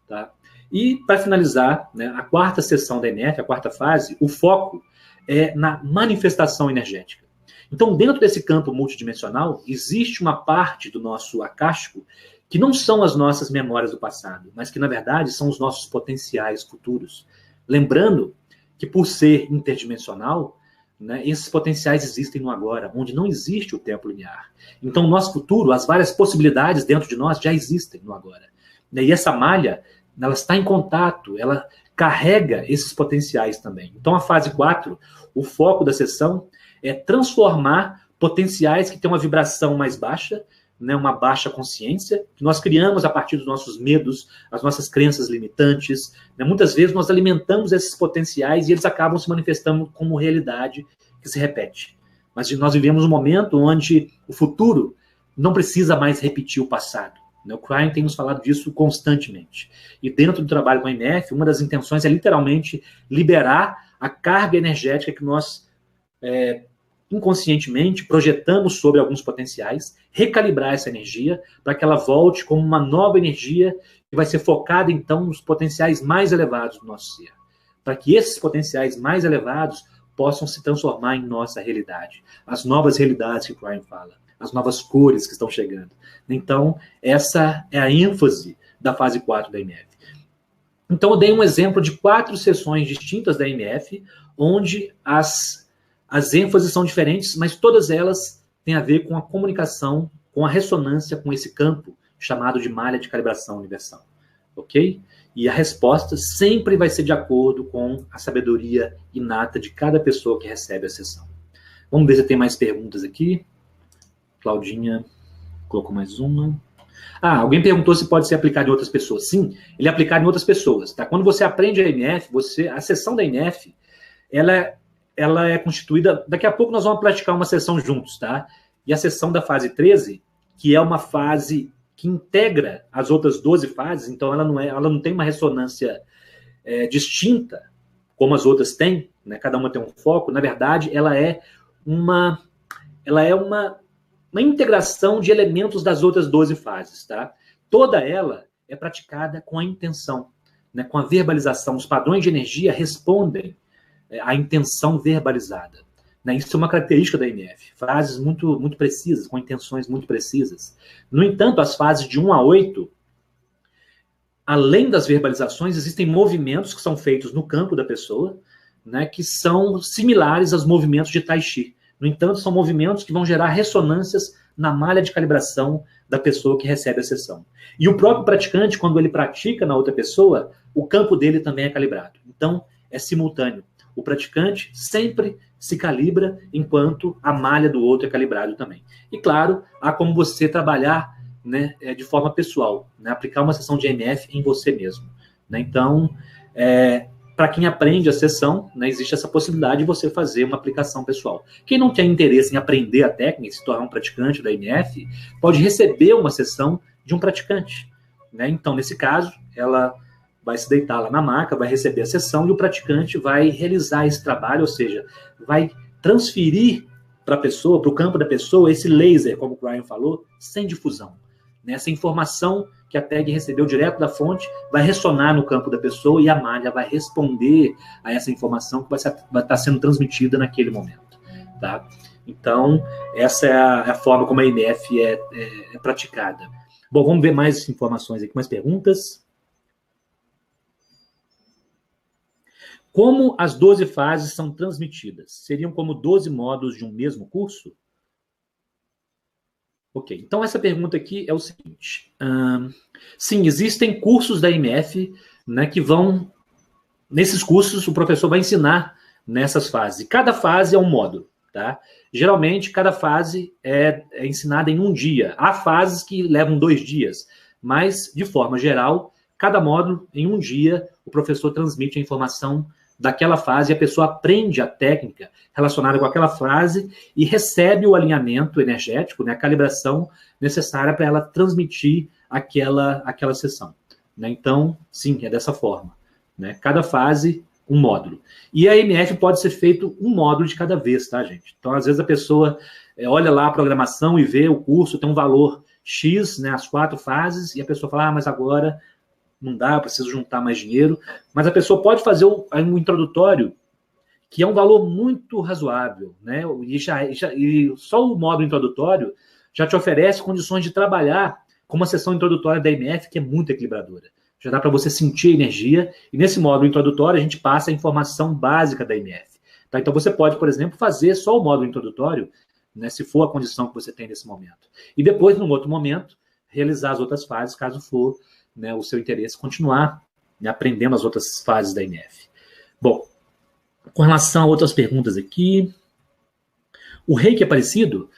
Tá? E, para finalizar, né, a quarta sessão da MF, a quarta fase, o foco é na manifestação energética. Então, dentro desse campo multidimensional, existe uma parte do nosso acástico que não são as nossas memórias do passado, mas que, na verdade, são os nossos potenciais futuros. Lembrando que, por ser interdimensional, né, esses potenciais existem no agora, onde não existe o tempo linear. Então, o nosso futuro, as várias possibilidades dentro de nós já existem no agora. E essa malha, ela está em contato, ela carrega esses potenciais também. Então, a fase 4, o foco da sessão é transformar potenciais que têm uma vibração mais baixa, né, uma baixa consciência, que nós criamos a partir dos nossos medos, as nossas crenças limitantes. Né? Muitas vezes nós alimentamos esses potenciais e eles acabam se manifestando como realidade que se repete. Mas nós vivemos um momento onde o futuro não precisa mais repetir o passado. Né? O Cryon tem nos falado disso constantemente. E dentro do trabalho com a MF, uma das intenções é literalmente liberar a carga energética que nós inconscientemente projetamos sobre alguns potenciais, recalibrar essa energia para que ela volte como uma nova energia que vai ser focada, então, nos potenciais mais elevados do nosso ser. Para que esses potenciais mais elevados possam se transformar em nossa realidade. As novas realidades que o Cryon fala, as novas cores que estão chegando. Então, essa é a ênfase da fase 4 da MF. Então, eu dei um exemplo de 4 sessões distintas da MF, onde as ênfases são diferentes, mas todas elas têm a ver com a comunicação, com a ressonância com esse campo chamado de malha de calibração universal. Ok? E a resposta sempre vai ser de acordo com a sabedoria inata de cada pessoa que recebe a sessão. Vamos ver se tem mais perguntas aqui. Claudinha colocou mais uma. Alguém perguntou se pode ser aplicado em outras pessoas. Sim, ele é aplicado em outras pessoas. Tá? Quando você aprende a MF, a sessão da MF, ela é constituída... Daqui a pouco nós vamos praticar uma sessão juntos, tá? E a sessão da fase 13, que é uma fase que integra as outras 12 fases, então ela não tem uma ressonância distinta, como as outras têm, né? Cada uma tem um foco. Na verdade, ela é uma integração de elementos das outras 12 fases, tá? Toda ela é praticada com a intenção, né? Com a verbalização. Os padrões de energia respondem à intenção verbalizada. Né? Isso é uma característica da MF. Frases muito, muito precisas, com intenções muito precisas. No entanto, as fases de 1 a 8, além das verbalizações, existem movimentos que são feitos no campo da pessoa, né, que são similares aos movimentos de Tai Chi. No entanto, são movimentos que vão gerar ressonâncias na malha de calibração da pessoa que recebe a sessão. E o próprio praticante, quando ele pratica na outra pessoa, o campo dele também é calibrado. Então, é simultâneo. O praticante sempre se calibra enquanto a malha do outro é calibrado também. E, claro, há como você trabalhar, né, de forma pessoal, né, aplicar uma sessão de MF em você mesmo. Né? Então, para quem aprende a sessão, né, existe essa possibilidade de você fazer uma aplicação pessoal. Quem não tem interesse em aprender a técnica, se tornar um praticante da MF, pode receber uma sessão de um praticante. Né? Então, nesse caso, ela vai se deitar lá na maca, vai receber a sessão e o praticante vai realizar esse trabalho, ou seja, vai transferir para a pessoa, para o campo da pessoa, esse laser, como o Cryon falou, sem difusão. Essa informação que a tag recebeu direto da fonte vai ressonar no campo da pessoa e a malha vai responder a essa informação que vai estar sendo transmitida naquele momento. Tá? Então, essa é a forma como a MF é praticada. Bom, vamos ver mais informações aqui, mais perguntas. Como as 12 fases são transmitidas? Seriam como 12 módulos de um mesmo curso? Ok, então essa pergunta aqui é o seguinte. Sim, existem cursos da MF, né, que vão... Nesses cursos, o professor vai ensinar nessas fases. E cada fase é um módulo, tá? Geralmente, cada fase é ensinada em um dia. Há fases que levam 2 dias, mas, de forma geral, cada módulo, em um dia, o professor transmite a informação daquela fase, e a pessoa aprende a técnica relacionada com aquela fase e recebe o alinhamento energético, né, a calibração necessária para ela transmitir aquela sessão. Né? Então, sim, é dessa forma. Né? Cada fase, um módulo. E a MF pode ser feito um módulo de cada vez, tá, gente? Então, às vezes a pessoa olha lá a programação e vê o curso, tem um valor X, né, as 4 fases, e a pessoa fala, mas agora não dá, eu preciso juntar mais dinheiro. Mas a pessoa pode fazer um introdutório, que é um valor muito razoável, né? E só o módulo introdutório já te oferece condições de trabalhar com uma sessão introdutória da MF, que é muito equilibradora. Já dá para você sentir a energia, e nesse módulo introdutório a gente passa a informação básica da MF. Tá? Então você pode, por exemplo, fazer só o módulo introdutório, né, se for a condição que você tem nesse momento. E depois, num outro momento, realizar as outras fases, caso for, né, o seu interesse continuar, né, aprendendo as outras fases da MF. Bom, com relação a outras perguntas aqui, o reiki é parecido?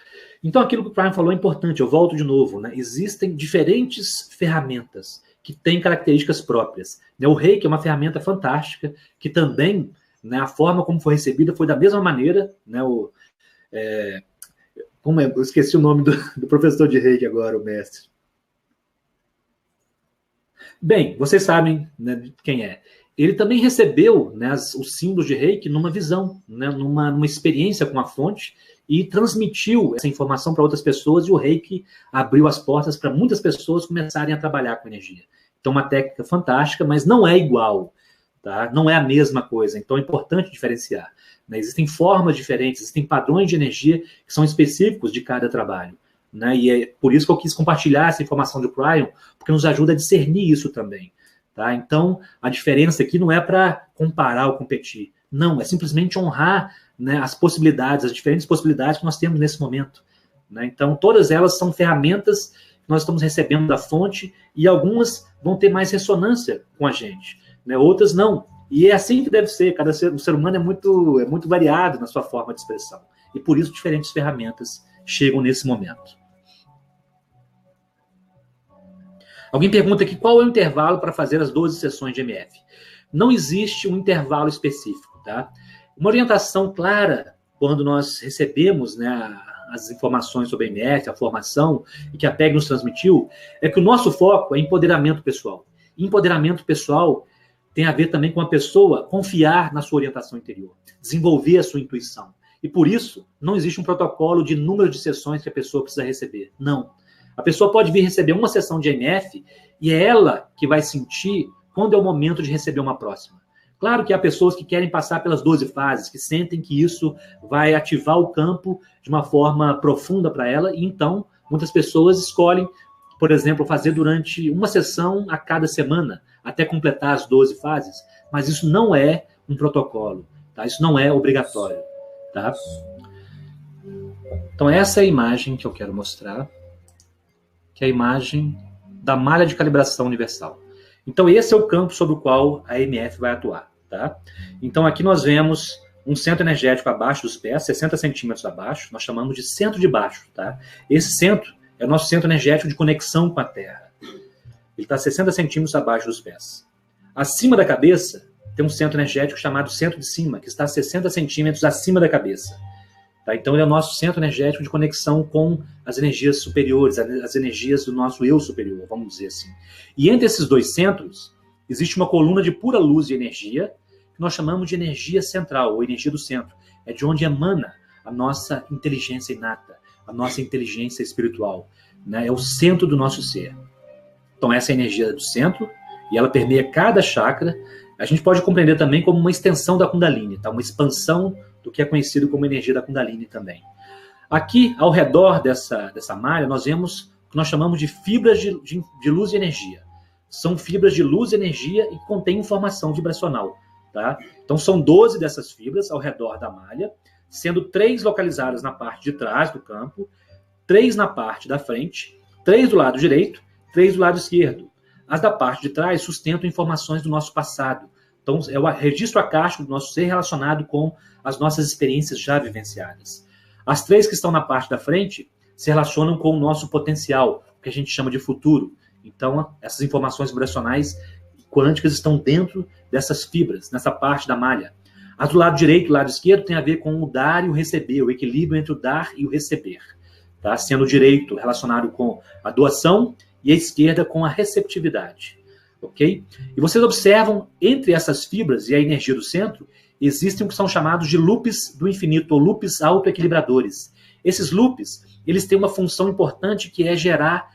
Então, aquilo que o Brian falou é importante, eu volto de novo, né? Existem diferentes ferramentas que têm características próprias. Né? O reiki é uma ferramenta fantástica, que também, né, a forma como foi recebida foi da mesma maneira, né, eu esqueci o nome do professor de reiki agora, o mestre. Bem, vocês sabem, né, quem é. Ele também recebeu, né, os símbolos de reiki numa visão, né, numa experiência com a fonte, e transmitiu essa informação para outras pessoas, e o reiki abriu as portas para muitas pessoas começarem a trabalhar com energia. Então, uma técnica fantástica, mas não é igual, tá? Não é a mesma coisa. Então, é importante diferenciar. Né? Existem formas diferentes, existem padrões de energia que são específicos de cada trabalho. Né? E é por isso que eu quis compartilhar essa informação do Brian, porque nos ajuda a discernir isso também. Tá? Então, a diferença aqui não é para comparar ou competir. Não, é simplesmente honrar, né, as possibilidades, as diferentes possibilidades que nós temos nesse momento. Né? Então, todas elas são ferramentas que nós estamos recebendo da fonte, e algumas vão ter mais ressonância com a gente, né? Outras não. E é assim que deve ser. O ser humano é muito variado na sua forma de expressão. E por isso diferentes ferramentas chegam nesse momento. Alguém pergunta aqui qual é o intervalo para fazer as 12 sessões de MF. Não existe um intervalo específico, tá? Uma orientação clara, quando nós recebemos, né, as informações sobre a MF, a formação, e que a PEG nos transmitiu, é que o nosso foco é empoderamento pessoal. E empoderamento pessoal tem a ver também com a pessoa confiar na sua orientação interior, desenvolver a sua intuição. E por isso, não existe um protocolo de número de sessões que a pessoa precisa receber. Não. A pessoa pode vir receber uma sessão de MF e é ela que vai sentir quando é o momento de receber uma próxima. Claro que há pessoas que querem passar pelas 12 fases, que sentem que isso vai ativar o campo de uma forma profunda para ela, e então muitas pessoas escolhem, por exemplo, fazer durante uma sessão a cada semana, até completar as 12 fases, mas isso não é um protocolo, tá? Isso não é obrigatório. Tá? Então essa é a imagem que eu quero mostrar, que é a imagem da malha de calibração universal. Então esse é o campo sobre o qual a MF vai atuar. Tá? Então aqui nós vemos um centro energético abaixo dos pés, 60 centímetros abaixo, nós chamamos de centro de baixo. Tá? Esse centro é o nosso centro energético de conexão com a Terra. Ele está 60 centímetros abaixo dos pés. Acima da cabeça tem um centro energético chamado centro de cima, que está 60 centímetros acima da cabeça. Tá? Então ele é o nosso centro energético de conexão com as energias superiores, as energias do nosso eu superior, vamos dizer assim. E entre esses dois centros, existe uma coluna de pura luz e energia, que nós chamamos de energia central, ou energia do centro. É de onde emana a nossa inteligência inata, a nossa inteligência espiritual. Né? É o centro do nosso ser. Então essa é a energia do centro, e ela permeia cada chakra. A gente pode compreender também como uma extensão da Kundalini, tá? Uma expansão do que é conhecido como energia da Kundalini também. Aqui, ao redor dessa malha, nós vemos o que nós chamamos de fibras de luz e energia. São fibras de luz e energia e contêm informação vibracional. Tá? Então são 12 dessas fibras ao redor da malha, sendo 3 localizadas na parte de trás do campo, 3 na parte da frente, 3 do lado direito, 3 do lado esquerdo. As da parte de trás sustentam informações do nosso passado. Então, é o registro acástico do nosso ser relacionado com as nossas experiências já vivenciadas. As 3 que estão na parte da frente se relacionam com o nosso potencial, o que a gente chama de futuro. Então, essas informações vibracionais quânticas estão dentro dessas fibras, nessa parte da malha. As do lado direito e do lado esquerdo tem a ver com o dar e o receber, o equilíbrio entre o dar e o receber. Tá? Sendo o direito relacionado com a doação e a esquerda com a receptividade. Ok? E vocês observam, entre essas fibras e a energia do centro, existem o que são chamados de loops do infinito, ou loops autoequilibradores. Esses loops, eles têm uma função importante que é gerar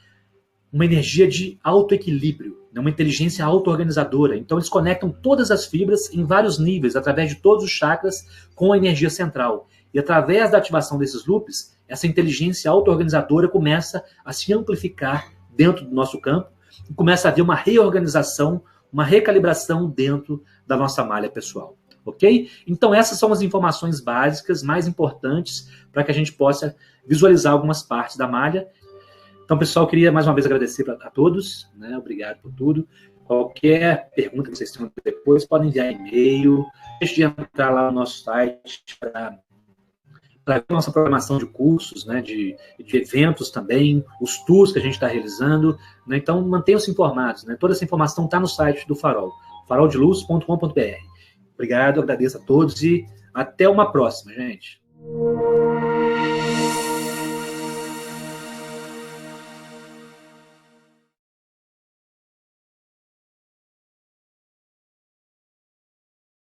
uma energia de autoequilíbrio, uma inteligência auto-organizadora. Então eles conectam todas as fibras em vários níveis, através de todos os chakras, com a energia central. E através da ativação desses loops, essa inteligência auto-organizadora começa a se amplificar dentro do nosso campo e começa a haver uma reorganização, uma recalibração dentro da nossa malha pessoal. Ok? Então essas são as informações básicas mais importantes para que a gente possa visualizar algumas partes da malha. Então, pessoal, queria mais uma vez agradecer a todos, né? Obrigado por tudo. Qualquer pergunta que vocês tenham depois, podem enviar e-mail. Deixe de entrar lá no nosso site para ver a nossa programação de cursos, né? de eventos também, os tours que a gente está realizando. Né? Então, mantenham-se informados. Né? Toda essa informação está no site do Farol, faroldeluz.com.br. Obrigado, agradeço a todos e até uma próxima, gente.